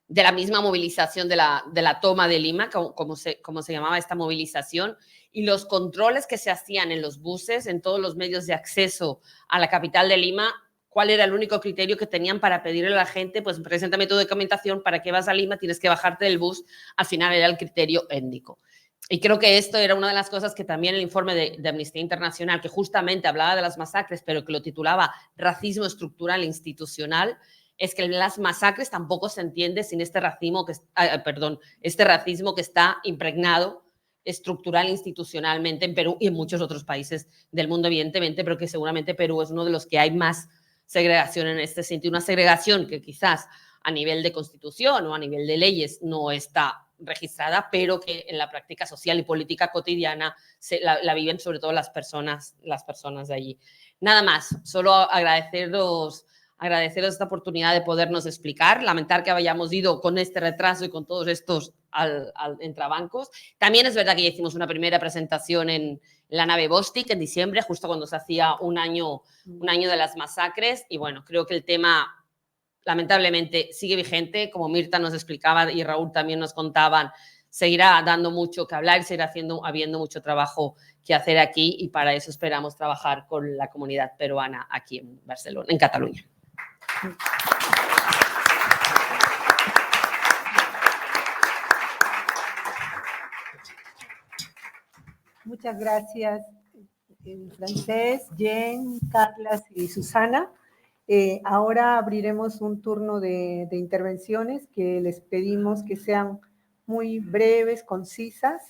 la misma movilización de la toma de Lima, como se llamaba esta movilización, y los controles que se hacían en los buses, en todos los medios de acceso a la capital de Lima. ¿Cuál era el único criterio que tenían para pedirle a la gente? Pues preséntame tu documentación, ¿para qué vas a Lima? Tienes que bajarte del bus. Al final era el criterio étnico. Y creo que esto era una de las cosas que también el informe de Amnistía Internacional, que justamente hablaba de las masacres, pero que lo titulaba Racismo estructural e institucional, es que las masacres tampoco se entiende sin este racismo que está impregnado estructural e institucionalmente en Perú y en muchos otros países del mundo, evidentemente, pero que seguramente Perú es uno de los que hay más segregación en este sentido, una segregación que quizás a nivel de constitución o a nivel de leyes no está registrada, pero que en la práctica social y política cotidiana la viven sobre todo las personas de allí. Nada más, solo agradeceros esta oportunidad de podernos explicar, lamentar que hayamos ido con este retraso y con todos estos entrabancos. También es verdad que ya hicimos una primera presentación en la nave Bostik en diciembre, justo cuando se hacía un año de las masacres, y bueno, creo que el tema lamentablemente sigue vigente, como Mirta nos explicaba y Raúl también nos contaban, seguirá dando mucho que hablar, seguirá habiendo mucho trabajo que hacer aquí, y para eso esperamos trabajar con la comunidad peruana aquí en Barcelona, en Cataluña. Muchas gracias, Francés, Jen, Carlas y Susana. Ahora abriremos un turno de intervenciones que les pedimos que sean muy breves, concisas.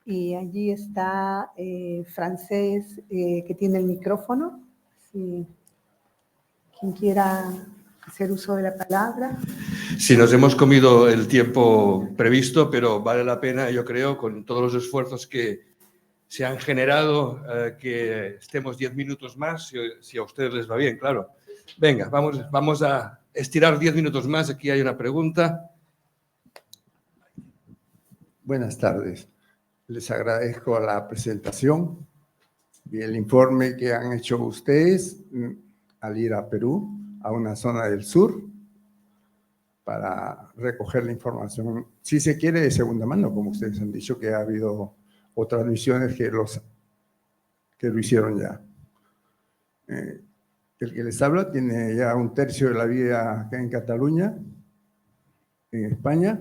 Y allí está Francés, que tiene el micrófono. Si quien quiera hacer uso de la palabra. Sí, nos hemos comido el tiempo previsto, pero vale la pena, yo creo, con todos los esfuerzos que se han generado, que estemos 10 minutos más, si a ustedes les va bien, claro. Venga, vamos a estirar 10 minutos más. Aquí hay una pregunta. Buenas tardes. Les agradezco la presentación y el informe que han hecho ustedes al ir a Perú, a una zona del sur, para recoger la información, si se quiere, de segunda mano, como ustedes han dicho, que ha habido otras misiones que lo hicieron ya. El que les habla tiene ya un tercio de la vida acá en Cataluña, en España.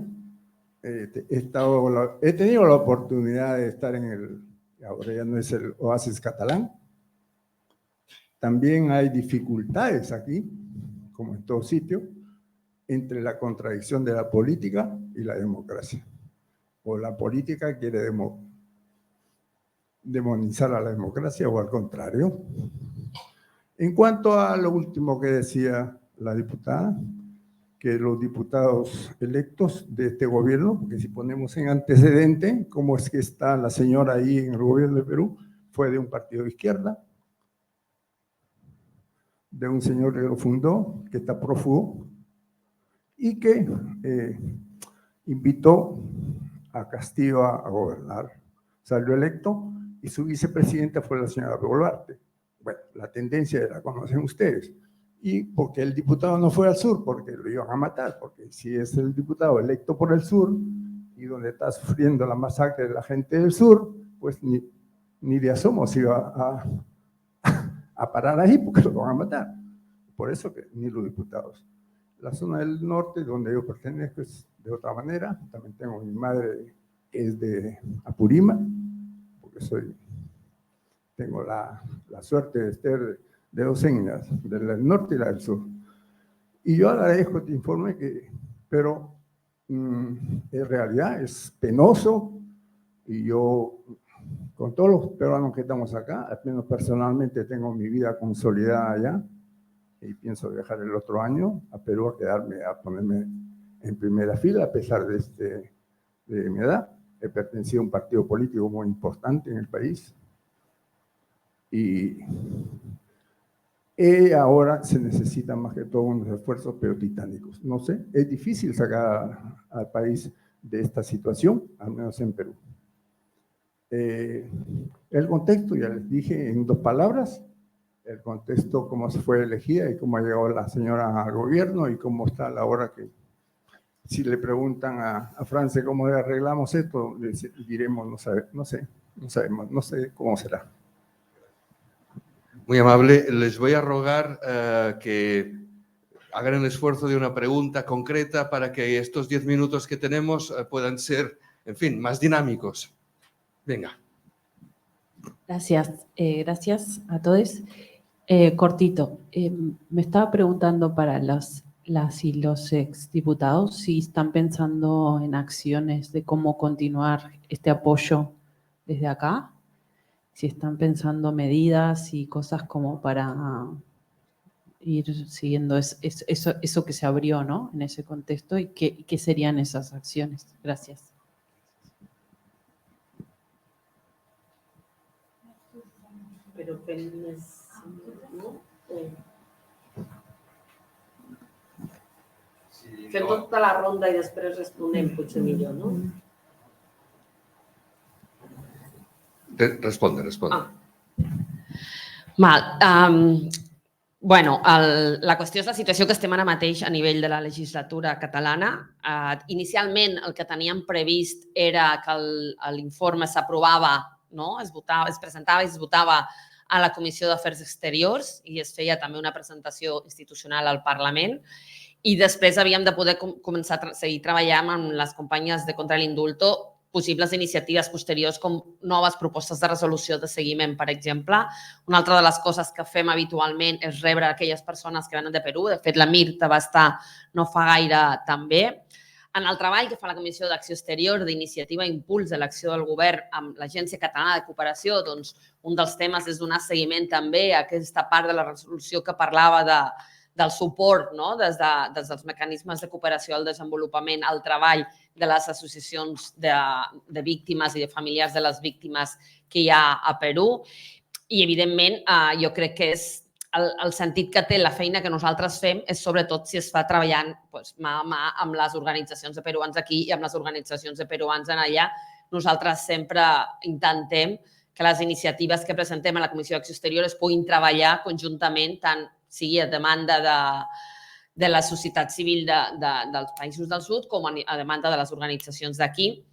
He tenido la oportunidad de estar ahora ya no es el Oasis catalán. También hay dificultades aquí, como en todo sitio, entre la contradicción de la política y la democracia. O la política quiere demonizar a la democracia o al contrario. En cuanto a lo último que decía la diputada, que los diputados electos de este gobierno, porque si ponemos en antecedente cómo es que está la señora ahí en el gobierno de Perú, fue de un partido de izquierda, de un señor que lo fundó, que está prófugo, y que invitó a Castillo a gobernar. Salió electo y su vicepresidenta fue la señora Boluarte. Bueno, la tendencia la conocen ustedes. Y porque el diputado no fue al sur, porque lo iban a matar, porque si es el diputado electo por el sur y donde está sufriendo la masacre de la gente del sur, pues ni de asomo se iba a parar ahí porque lo van a matar. Por eso que ni los diputados. La zona del norte, donde yo pertenezco, es de otra manera. También tengo mi madre que es de Apurímac, porque tengo la suerte de estar de dos etnias, de la del norte y la del sur. Y yo agradezco este informe, pero en realidad es penoso, y yo, con todos los peruanos que estamos acá, al menos personalmente tengo mi vida consolidada allá, y pienso viajar el otro año a Perú a ponerme en primera fila, a pesar de mi edad. He pertenecido a un partido político muy importante en el país. Y ahora se necesitan más que todo unos esfuerzos, pero titánicos. No sé, es difícil sacar al país de esta situación, al menos en Perú. El contexto, ya les dije en 2 palabras, el contexto, cómo se fue elegida y cómo ha llegado la señora al gobierno y cómo está a la hora que, si le preguntan a Francia cómo arreglamos esto, diremos, no sabemos, no sé cómo será. Muy amable. Les voy a rogar que hagan el esfuerzo de una pregunta concreta para que estos 10 minutos que tenemos puedan ser, en fin, más dinámicos. Venga. Gracias, gracias a todos. Cortito, me estaba preguntando para las y los exdiputados si están pensando en acciones de cómo continuar este apoyo desde acá, si están pensando medidas y cosas como para ir siguiendo eso que se abrió, ¿no? En ese contexto, y qué serían esas acciones. Gracias. Pero Fem tota la ronda i després responem, potser millor, no? Responde. Bueno, la qüestió és la situació que estem ara mateix a nivell de la legislatura catalana. Inicialment el que teníem previst era que l'informe s'aprovava, no? Es presentava i es votava a la Comissió d'Afers Exteriors i es feia també una presentació institucional al Parlament. I després havíem de poder començar a seguir treballant amb les companyes de Contra l'Indulto possibles iniciatives posteriors com noves propostes de resolució de seguiment, per exemple. Una altra de les coses que fem habitualment és rebre aquelles persones que venen de Perú. De fet, la Mirta va estar no fa gaire també. En el treball que fa la Comissió d'Acció Exterior d'Iniciativa i Impuls de l'Acció del Govern amb l'Agència Catalana de Cooperació, doncs un dels temes és donar seguiment també a aquesta part de la resolució que parlava del suport, no? des dels mecanismes de cooperació al desenvolupament, al treball de les associacions de víctimes i de familiars de les víctimes que hi ha a Perú. I, evidentment, jo crec que és el sentit que té la feina que nosaltres fem és sobretot si es fa treballant mà a mà amb les organitzacions de peruans aquí i amb les organitzacions de peruans en allà. Nosaltres sempre intentem que les iniciatives que presentem a la Comissió d'Acció Exterior es puguin treballar conjuntament, tant sigui a demanda de la societat civil dels països del sud com a demanda de les organitzacions d'aquí.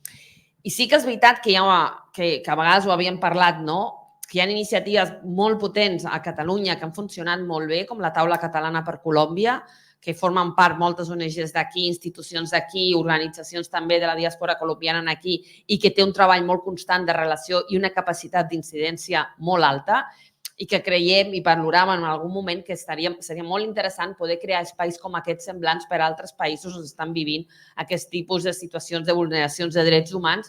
I sí que és veritat que a vegades ho havíem parlat, no? Que hi ha iniciatives molt potents a Catalunya que han funcionat molt bé, com la Taula Catalana per Colòmbia, que formen part moltes ONGs d'aquí, institucions d'aquí, organitzacions també de la diàspora colombiana aquí, i que té un treball molt constant de relació i una capacitat d'incidència molt alta, i que creiem i valoràvem en algun moment que seria molt interessant poder crear espais com aquests semblants per a altres països on estan vivint aquest tipus de situacions de vulneracions de drets humans,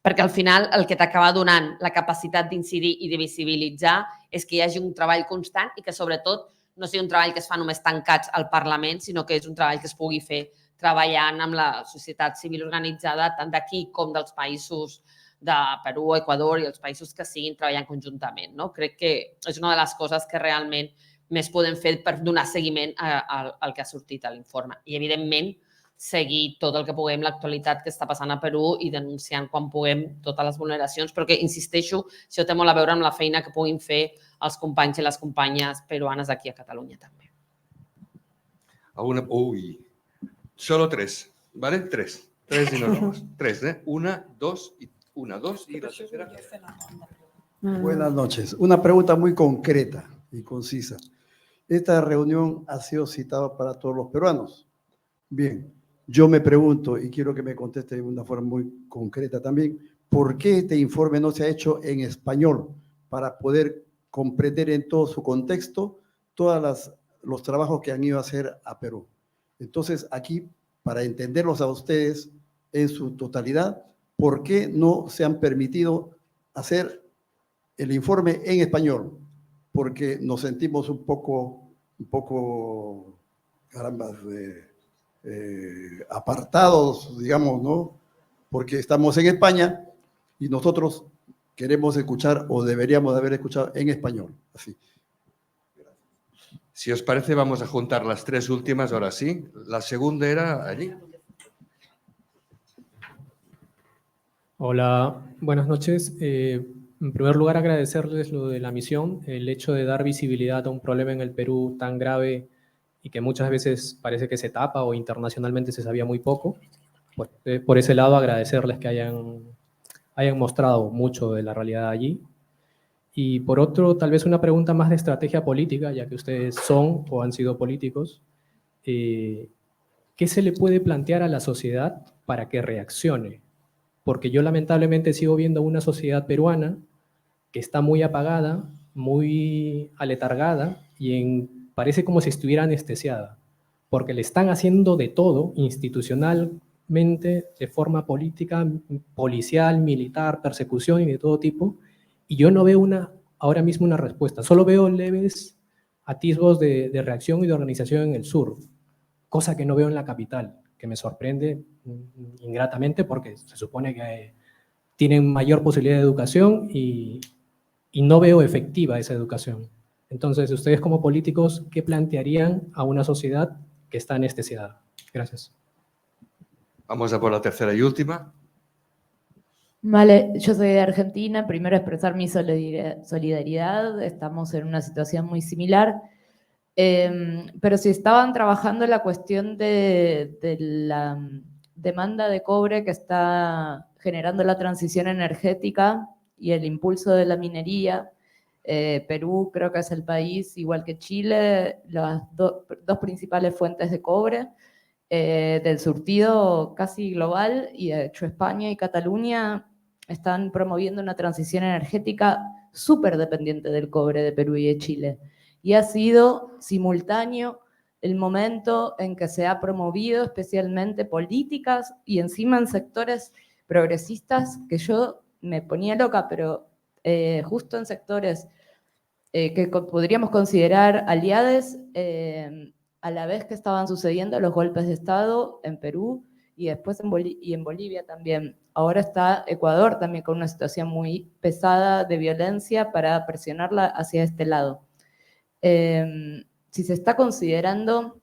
perquè al final el que t'acaba donant la capacitat d'incidir i de visibilitzar és que hi hagi un treball constant i que sobretot no sigui un treball que es fa només tancats al Parlament, sinó que és un treball que es pugui fer treballant amb la societat civil organitzada tant d'aquí com dels països de Perú, Equador i els països que siguin treballant conjuntament. Crec que és una de les coses que realment més podem fer per donar seguiment al que ha sortit a l'informe. I, evidentment, seguir tot el que puguem l'actualitat que està passant a Perú i denunciant quan puguem totes les vulneracions, perquè, insisteixo, això té molt a veure amb la feina que puguin fer els companys i les companyes peruanes aquí a Catalunya també. Uy, solo 3, ¿vale? 3 y nos vamos. 3, ¿eh? 1, 2 y la tercera. Buenas noches. Una pregunta muy concreta y concisa. Esta reunión ha sido citada para todos los peruanos. Bien, yo me pregunto, y quiero que me conteste de una forma muy concreta también, ¿por qué este informe no se ha hecho en español para poder comprender en todo su contexto todos los trabajos que han ido a hacer a Perú? Entonces, aquí, para entenderlos a ustedes en su totalidad, ¿por qué no se han permitido hacer el informe en español? Porque nos sentimos un poco carambas, apartados, digamos, ¿no? Porque estamos en España y nosotros queremos escuchar o deberíamos de haber escuchado en español. Así. Si os parece, vamos a juntar las tres últimas, ahora sí. La segunda era allí. Hola, buenas noches. En primer lugar, agradecerles lo de la misión, el hecho de dar visibilidad a un problema en el Perú tan grave y que muchas veces parece que se tapa o internacionalmente se sabía muy poco. Por ese lado, agradecerles que hayan mostrado mucho de la realidad allí. Y por otro, tal vez una pregunta más de estrategia política, ya que ustedes son o han sido políticos. ¿Qué se le puede plantear a la sociedad para que reaccione? Porque yo lamentablemente sigo viendo una sociedad peruana que está muy apagada, muy aletargada y parece como si estuviera anestesiada, porque le están haciendo de todo institucionalmente, de forma política, policial, militar, persecución y de todo tipo, y yo no veo ahora mismo una respuesta, solo veo leves atisbos de reacción y de organización en el sur, cosa que no veo en la capital, que me sorprende ingratamente porque se supone que tienen mayor posibilidad de educación y no veo efectiva esa educación. Entonces, ustedes como políticos, ¿qué plantearían a una sociedad que está anestesiada? Gracias. Vamos a por la tercera y última. Vale, yo soy de Argentina. Primero expresar mi solidaridad. Estamos en una situación muy similar. Pero si estaban trabajando en la cuestión de la demanda de cobre que está generando la transición energética y el impulso de la minería, Perú creo que es el país, igual que Chile, las dos principales fuentes de cobre del surtido casi global, y de hecho España y Cataluña están promoviendo una transición energética súper dependiente del cobre de Perú y de Chile. Y ha sido simultáneo el momento en que se ha promovido especialmente políticas y encima en sectores progresistas que yo me ponía loca, pero justo en sectores que podríamos considerar aliados, a la vez que estaban sucediendo los golpes de Estado en Perú y después en Bolivia también. Ahora está Ecuador también con una situación muy pesada de violencia para presionarla hacia este lado. Si se está considerando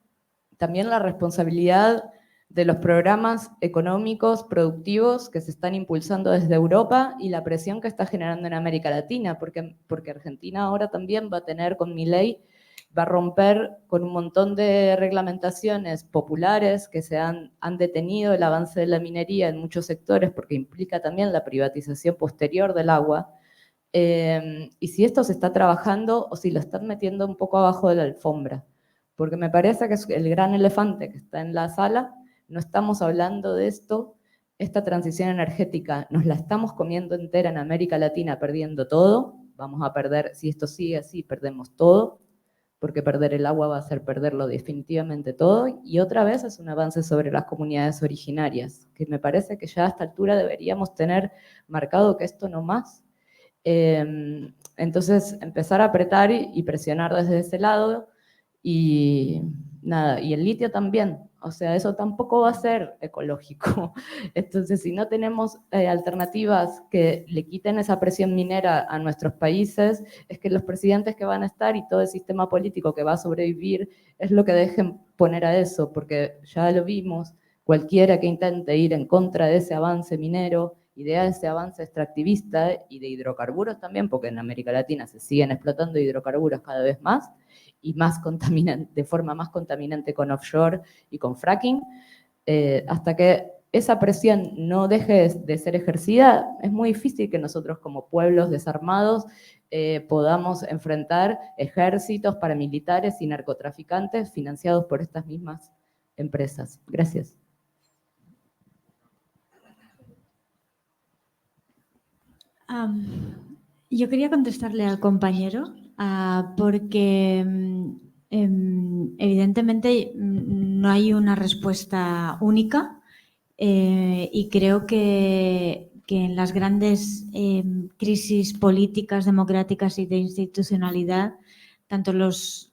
también la responsabilidad de los programas económicos productivos que se están impulsando desde Europa y la presión que está generando en América Latina, porque Argentina ahora también va a tener con Milei, va a romper con un montón de reglamentaciones populares que han detenido el avance de la minería en muchos sectores porque implica también la privatización posterior del agua. Y si esto se está trabajando o si lo están metiendo un poco abajo de la alfombra, porque me parece que es el gran elefante que está en la sala. No estamos hablando de esto, esta transición energética nos la estamos comiendo entera en América Latina, perdiendo todo. Vamos a perder, si esto sigue así, perdemos todo, porque perder el agua va a ser perderlo definitivamente todo. Y otra vez es un avance sobre las comunidades originarias, que me parece que ya a esta altura deberíamos tener marcado que esto no más. Entonces, empezar a apretar y presionar desde ese lado. Y nada, y el litio también, o sea, eso tampoco va a ser ecológico. Entonces, si no tenemos alternativas que le quiten esa presión minera a nuestros países, es que los presidentes que van a estar y todo el sistema político que va a sobrevivir es lo que dejen poner a eso, porque ya lo vimos, cualquiera que intente ir en contra de ese avance minero y de ese avance extractivista y de hidrocarburos también, porque en América Latina se siguen explotando hidrocarburos cada vez más, y más contaminante, de forma más contaminante con offshore y con fracking, hasta que esa presión no deje de ser ejercida, es muy difícil que nosotros como pueblos desarmados podamos enfrentar ejércitos, paramilitares y narcotraficantes financiados por estas mismas empresas. Gracias. Yo quería contestarle al compañero porque evidentemente no hay una respuesta única y creo que en las grandes crisis políticas, democráticas y de institucionalidad, tanto los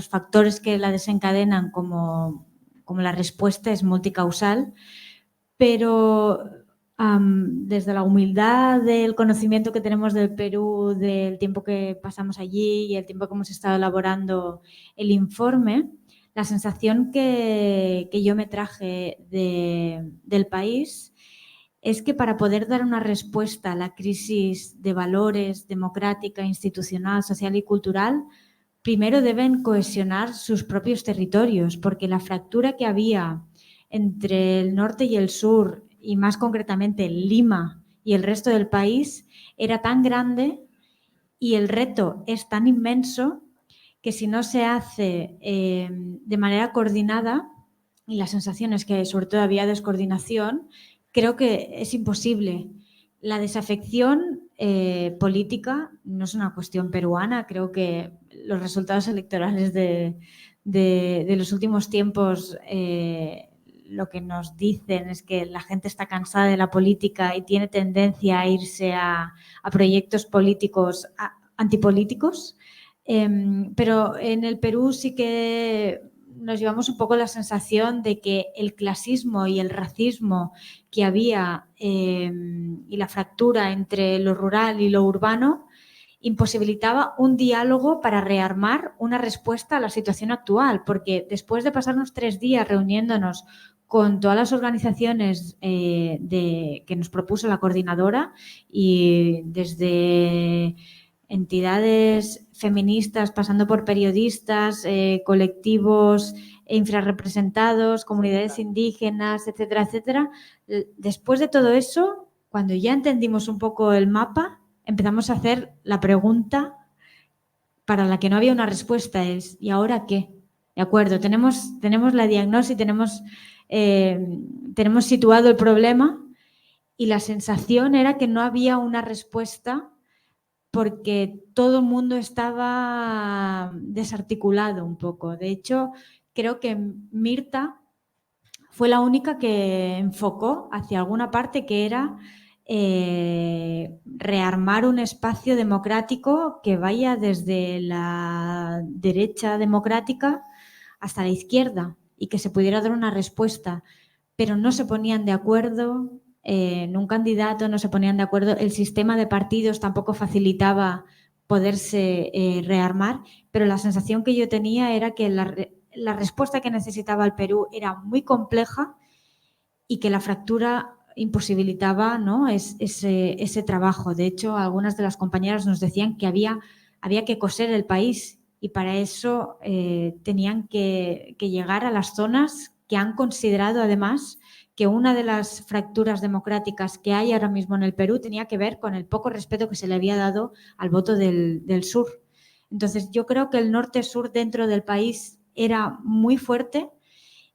factores que la desencadenan como como la respuesta es multicausal, pero desde la humildad del conocimiento que tenemos del Perú, del tiempo que pasamos allí y el tiempo que hemos estado elaborando el informe, la sensación que yo me traje del país es que para poder dar una respuesta a la crisis de valores democrática, institucional, social y cultural, primero deben cohesionar sus propios territorios, porque la fractura que había entre el norte y el sur, y más concretamente Lima y el resto del país, era tan grande y el reto es tan inmenso que si no se hace de manera coordinada, y la sensación es que sobre todo había descoordinación, creo que es imposible. La desafección política no es una cuestión peruana. Creo que los resultados electorales de los últimos tiempos lo que nos dicen es que la gente está cansada de la política y tiene tendencia a irse a proyectos políticos antipolíticos. Pero en el Perú sí que nos llevamos un poco la sensación de que el clasismo y el racismo que había y la fractura entre lo rural y lo urbano imposibilitaba un diálogo para rearmar una respuesta a la situación actual, porque después de pasarnos 3 días reuniéndonos con todas las organizaciones que nos propuso la coordinadora y desde entidades feministas, pasando por periodistas, colectivos infrarrepresentados, comunidades indígenas, etcétera, etcétera. Después de todo eso, cuando ya entendimos un poco el mapa, empezamos a hacer la pregunta para la que no había una respuesta, es ¿y ahora qué? De acuerdo, tenemos la diagnosis, tenemos situado el problema y la sensación era que no había una respuesta porque todo el mundo estaba desarticulado un poco. De hecho, creo que Mirta fue la única que enfocó hacia alguna parte que era rearmar un espacio democrático que vaya desde la derecha democrática hasta la izquierda y que se pudiera dar una respuesta. Pero no se ponían de acuerdo en un candidato, no se ponían de acuerdo, el sistema de partidos tampoco facilitaba poderse rearmar, pero la sensación que yo tenía era que la respuesta que necesitaba el Perú era muy compleja y que la fractura imposibilitaba, ¿no?, ese trabajo. De hecho, algunas de las compañeras nos decían que había que coser el país y para eso tenían que llegar a las zonas que han considerado además que una de las fracturas democráticas que hay ahora mismo en el Perú tenía que ver con el poco respeto que se le había dado al voto del sur. Entonces, yo creo que el norte-sur dentro del país era muy fuerte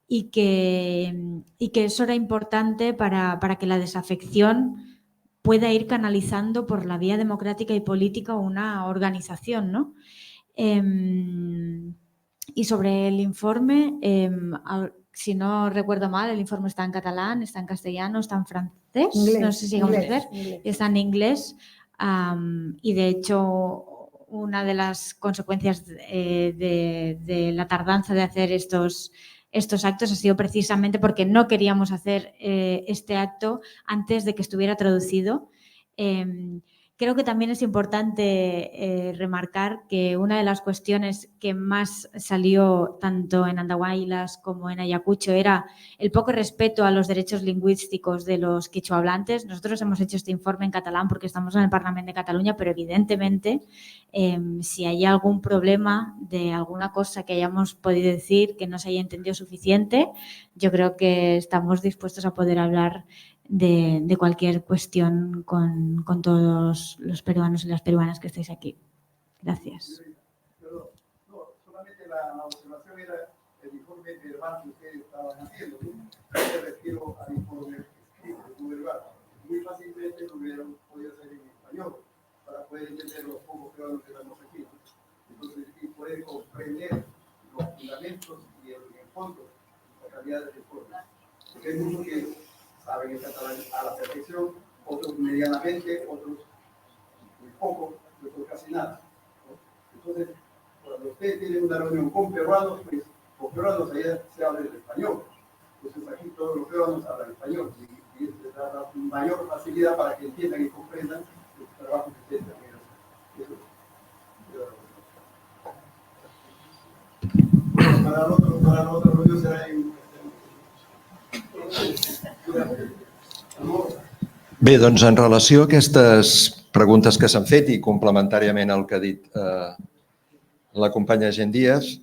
y que eso era importante para que la desafección pueda ir canalizando por la vía democrática y política una organización, ¿no? Y sobre el informe, si no recuerdo mal, el informe está en catalán, está en castellano, está en francés, Inglés, no sé si llegamos a ver, inglés. está en inglés y de hecho una de las consecuencias de la tardanza de hacer estos actos ha sido precisamente porque no queríamos hacer este acto antes de que estuviera traducido. Creo que también es importante remarcar que una de las cuestiones que más salió tanto en Andahuaylas como en Ayacucho era el poco respeto a los derechos lingüísticos de los quechohablantes. Nosotros hemos hecho este informe en catalán porque estamos en el Parlamento de Cataluña, pero evidentemente si hay algún problema de alguna cosa que hayamos podido decir que no se haya entendido suficiente, yo creo que estamos dispuestos a poder hablar de cualquier cuestión con todos los peruanos y las peruanas que estáis aquí. Gracias. No, solamente la observación era el informe verbal que ustedes estaban haciendo. Me refiero al informe escrito, no verbal. Muy fácilmente lo hubieran podido hacer en español para poder entender los pocos peruanos que estamos aquí. Entonces, y poder comprender los fundamentos y el fondo, la calidad del informe. Porque hay muchos que saben el catalán a la perfección, otros medianamente, otros muy poco, otros casi nada, ¿no? Entonces, cuando ustedes tienen una reunión con peruanos, pues Los peruanos allá se habla el español. Entonces aquí todos los peruanos hablan español y es la mayor facilidad para que entiendan y comprendan el trabajo que ustedes también hacen. Para la otra reunión será en... Bé, doncs en relació a aquestes preguntes que s'han fet i complementàriament al que ha dit la companya Gent Díaz,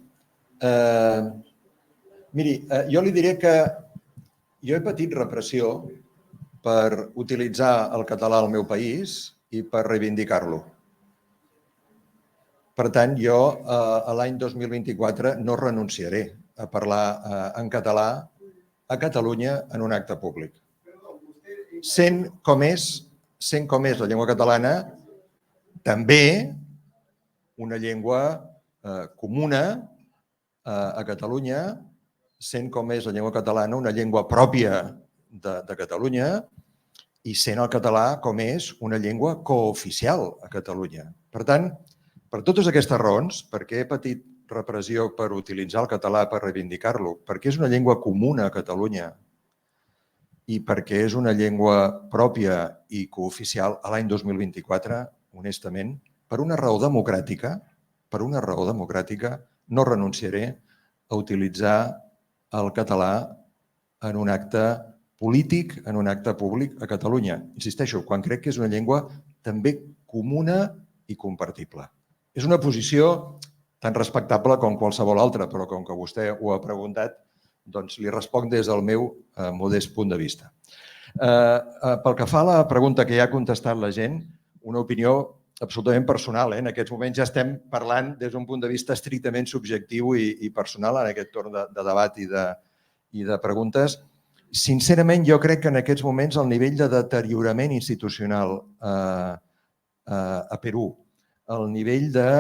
miri, jo li diré que jo he patit repressió per utilitzar el català al meu país i per reivindicar-lo. Per tant, jo l'any 2024 no renunciaré a parlar en català a Catalunya en un acte públic. Sent com és la llengua catalana, també una llengua comuna a Catalunya, sent com és la llengua catalana una llengua pròpia de Catalunya i sent el català com és una llengua cooficial a Catalunya. Per tant, per totes aquestes raons, perquè he patit repressió per utilitzar el català per reivindicar-lo, perquè és una llengua comuna a Catalunya i perquè és una llengua pròpia i cooficial a l'any 2024, honestament, per una raó democràtica, no renunciaré a utilitzar el català en un acte polític, en un acte públic a Catalunya. Insisteixo, quan crec que és una llengua també comuna i compartible. És una posició tan respectable com qualsevol altra, però com que vostè ho ha preguntat, doncs li responc des del meu modest punt de vista. Pel que fa a la pregunta que ja ha contestat la gent, una opinió absolutament personal. En aquests moments ja estem parlant des d'un punt de vista estrictament subjectiu i personal en aquest torn de debat i de preguntes. Sincerament, jo crec que en aquests moments el nivell de deteriorament institucional a Perú, el nivell de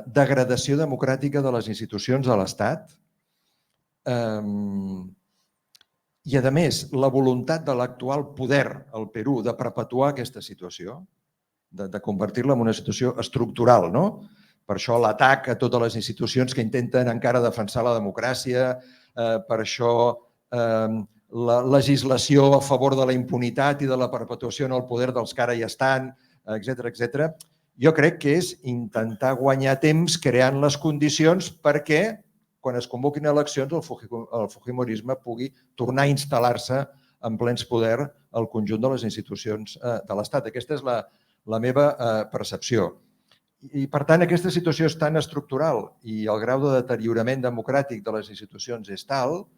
degradació democràtica de les institucions de l'Estat i, a més, la voluntat de l'actual poder al Perú de perpetuar aquesta situació, de convertir-la en una situació estructural. Per això l'atac a totes les institucions que intenten encara defensar la democràcia, per això la legislació a favor de la impunitat i de la perpetuació en el poder dels que ara hi estan, etcètera. Jo crec que és intentar guanyar temps creant les condicions perquè quan es convoquin eleccions el fujimorisme pugui tornar a instal·lar-se en plens poder al conjunt de les institucions de l'Estat. Aquesta és la meva percepció. I, per tant, aquesta situació és tan estructural i el grau de deteriorament democràtic de les institucions és tal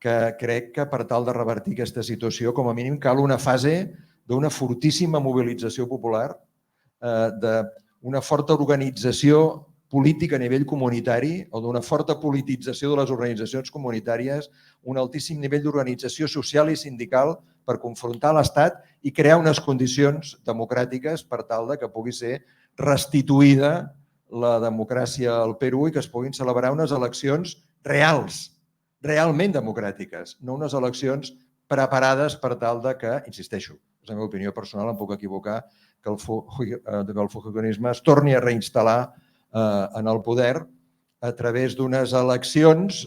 que crec que per tal de revertir aquesta situació, com a mínim, cal una fase d'una fortíssima mobilització popular, d'una forta organització política a nivell comunitari o d'una forta politització de les organitzacions comunitàries, un altíssim nivell d'organització social i sindical per confrontar l'Estat i crear unes condicions democràtiques per tal que pugui ser restituïda la democràcia al Perú i que es puguin celebrar unes eleccions reals, realment democràtiques, no unes eleccions preparades per tal que, insisteixo, és la meva opinió personal, em puc equivocar, que el fujimorisme es torni a reinstal·lar en el poder a través d'unes eleccions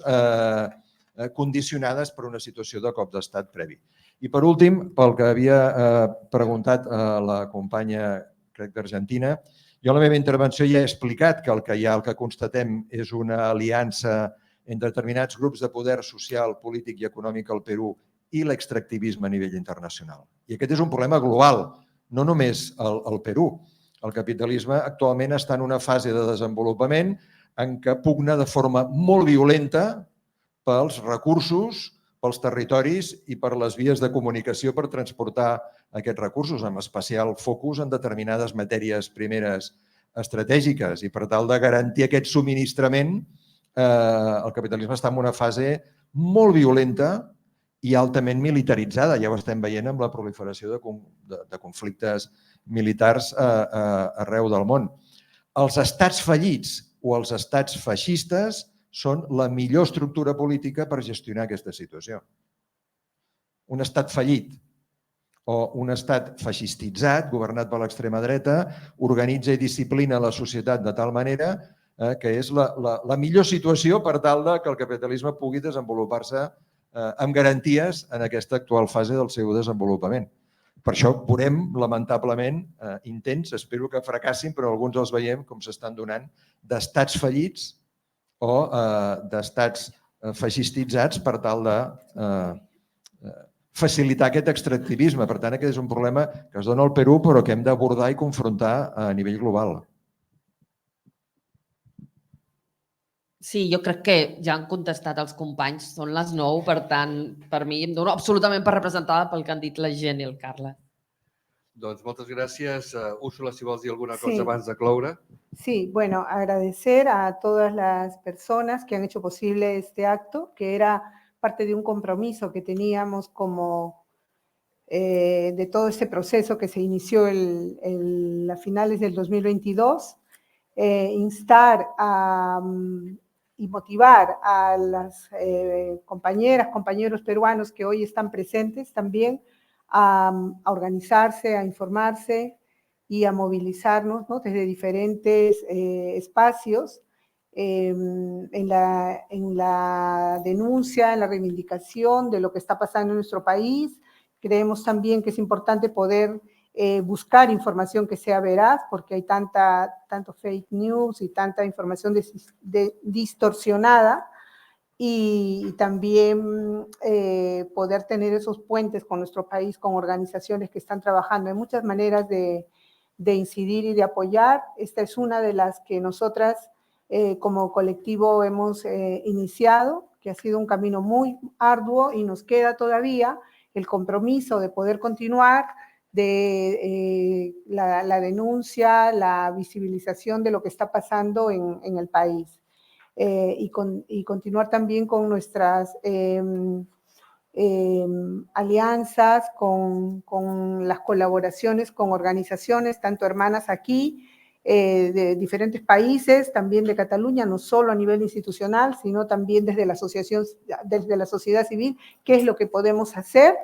condicionades per una situació de cop d'estat previ. I per últim, pel que havia preguntat la companya, crec, d'Argentina, jo en la meva intervenció ja he explicat que el que constatem és una aliança entre determinats grups de poder social, polític i econòmic al Perú i l'extractivisme a nivell internacional. I aquest és un problema global, no només al Perú. El capitalisme actualment està en una fase de desenvolupament en què pugna de forma molt violenta pels recursos, pels territoris i per les vies de comunicació per transportar aquests recursos, amb especial focus en determinades matèries primeres estratègiques. I per tal de garantir aquest subministrament, el capitalisme està en una fase molt violenta i altament militaritzada. Ja ho estem veient amb la proliferació de conflictes militars arreu del món. Els estats fallits o els estats feixistes són la millor estructura política per gestionar aquesta situació. Un estat fallit o un estat feixistitzat, governat per l'extrema dreta, organitza i disciplina la societat de tal manera que és la millor situació per tal que el capitalisme pugui desenvolupar-se amb garanties en aquesta actual fase del seu desenvolupament. Per això veurem, lamentablement, intents, espero que fracassin, però alguns els veiem com s'estan donant, d'estats fallits o d'estats feixistitzats per tal de facilitar aquest extractivisme. Per tant, aquest és un problema que es dona al Perú però que hem d'abordar i confrontar a nivell global. Sí, jo crec que ja han contestat els companys, són les 9, per tant, per mi em dono absolutament per representada pel que han dit la Gent i el Carles. Doncs moltes gràcies. Úrsula, si vols dir alguna Sí. cosa abans de cloure. Sí, bueno, agradecer a todas las personas que han hecho posible este acto, que era parte de un compromiso que teníamos como de todo este proceso que se inició a finales del 2022, instar y motivar a las compañeras, compañeros peruanos que hoy están presentes también a organizarse, a informarse y a movilizarnos, ¿no?, desde diferentes espacios en la denuncia, en la reivindicación de lo que está pasando en nuestro país. Creemos también que es importante poder buscar información que sea veraz, porque hay tanto fake news y tanta información distorsionada, y también poder tener esos puentes con nuestro país, con organizaciones que están trabajando. Hay muchas maneras de incidir y de apoyar. Esta es una de las que nosotras como colectivo hemos iniciado, que ha sido un camino muy arduo y nos queda todavía el compromiso de poder continuar, de la denuncia, la visibilización de lo que está pasando en el país. Y continuar también con nuestras alianzas, con las colaboraciones con organizaciones, tanto hermanas aquí, de diferentes países, también de Cataluña, no solo a nivel institucional, sino también desde la asociación, desde la sociedad civil, qué es lo que podemos hacer,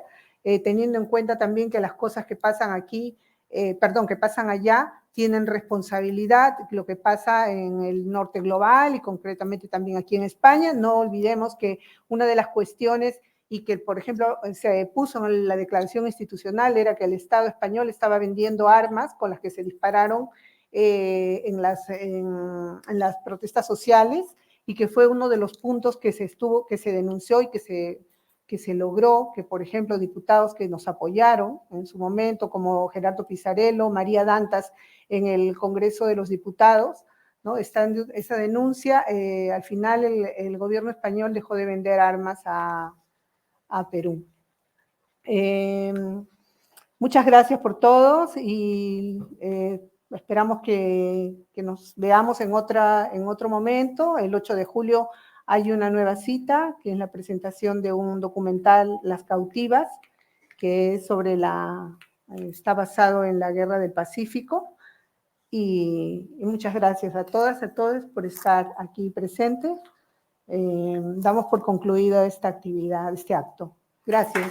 teniendo en cuenta también que las cosas que pasan aquí, que pasan allá, tienen responsabilidad, lo que pasa en el norte global y concretamente también aquí en España. No olvidemos que una de las cuestiones y que, por ejemplo, se puso en la declaración institucional era que el Estado español estaba vendiendo armas con las que se dispararon en las protestas sociales, y que fue uno de los puntos que se denunció y que se logró, que por ejemplo diputados que nos apoyaron en su momento, como Gerardo Pizarello, María Dantas en el Congreso de los Diputados, ¿no? Esa denuncia, al final el gobierno español dejó de vender armas a Perú. Muchas gracias por todos y esperamos que nos veamos en otro momento. El 8 de julio hay una nueva cita, que es la presentación de un documental, Las Cautivas, que es está basado en la Guerra del Pacífico. Y muchas gracias a todas, a todos por estar aquí presentes. Damos por concluida esta actividad, este acto. Gracias.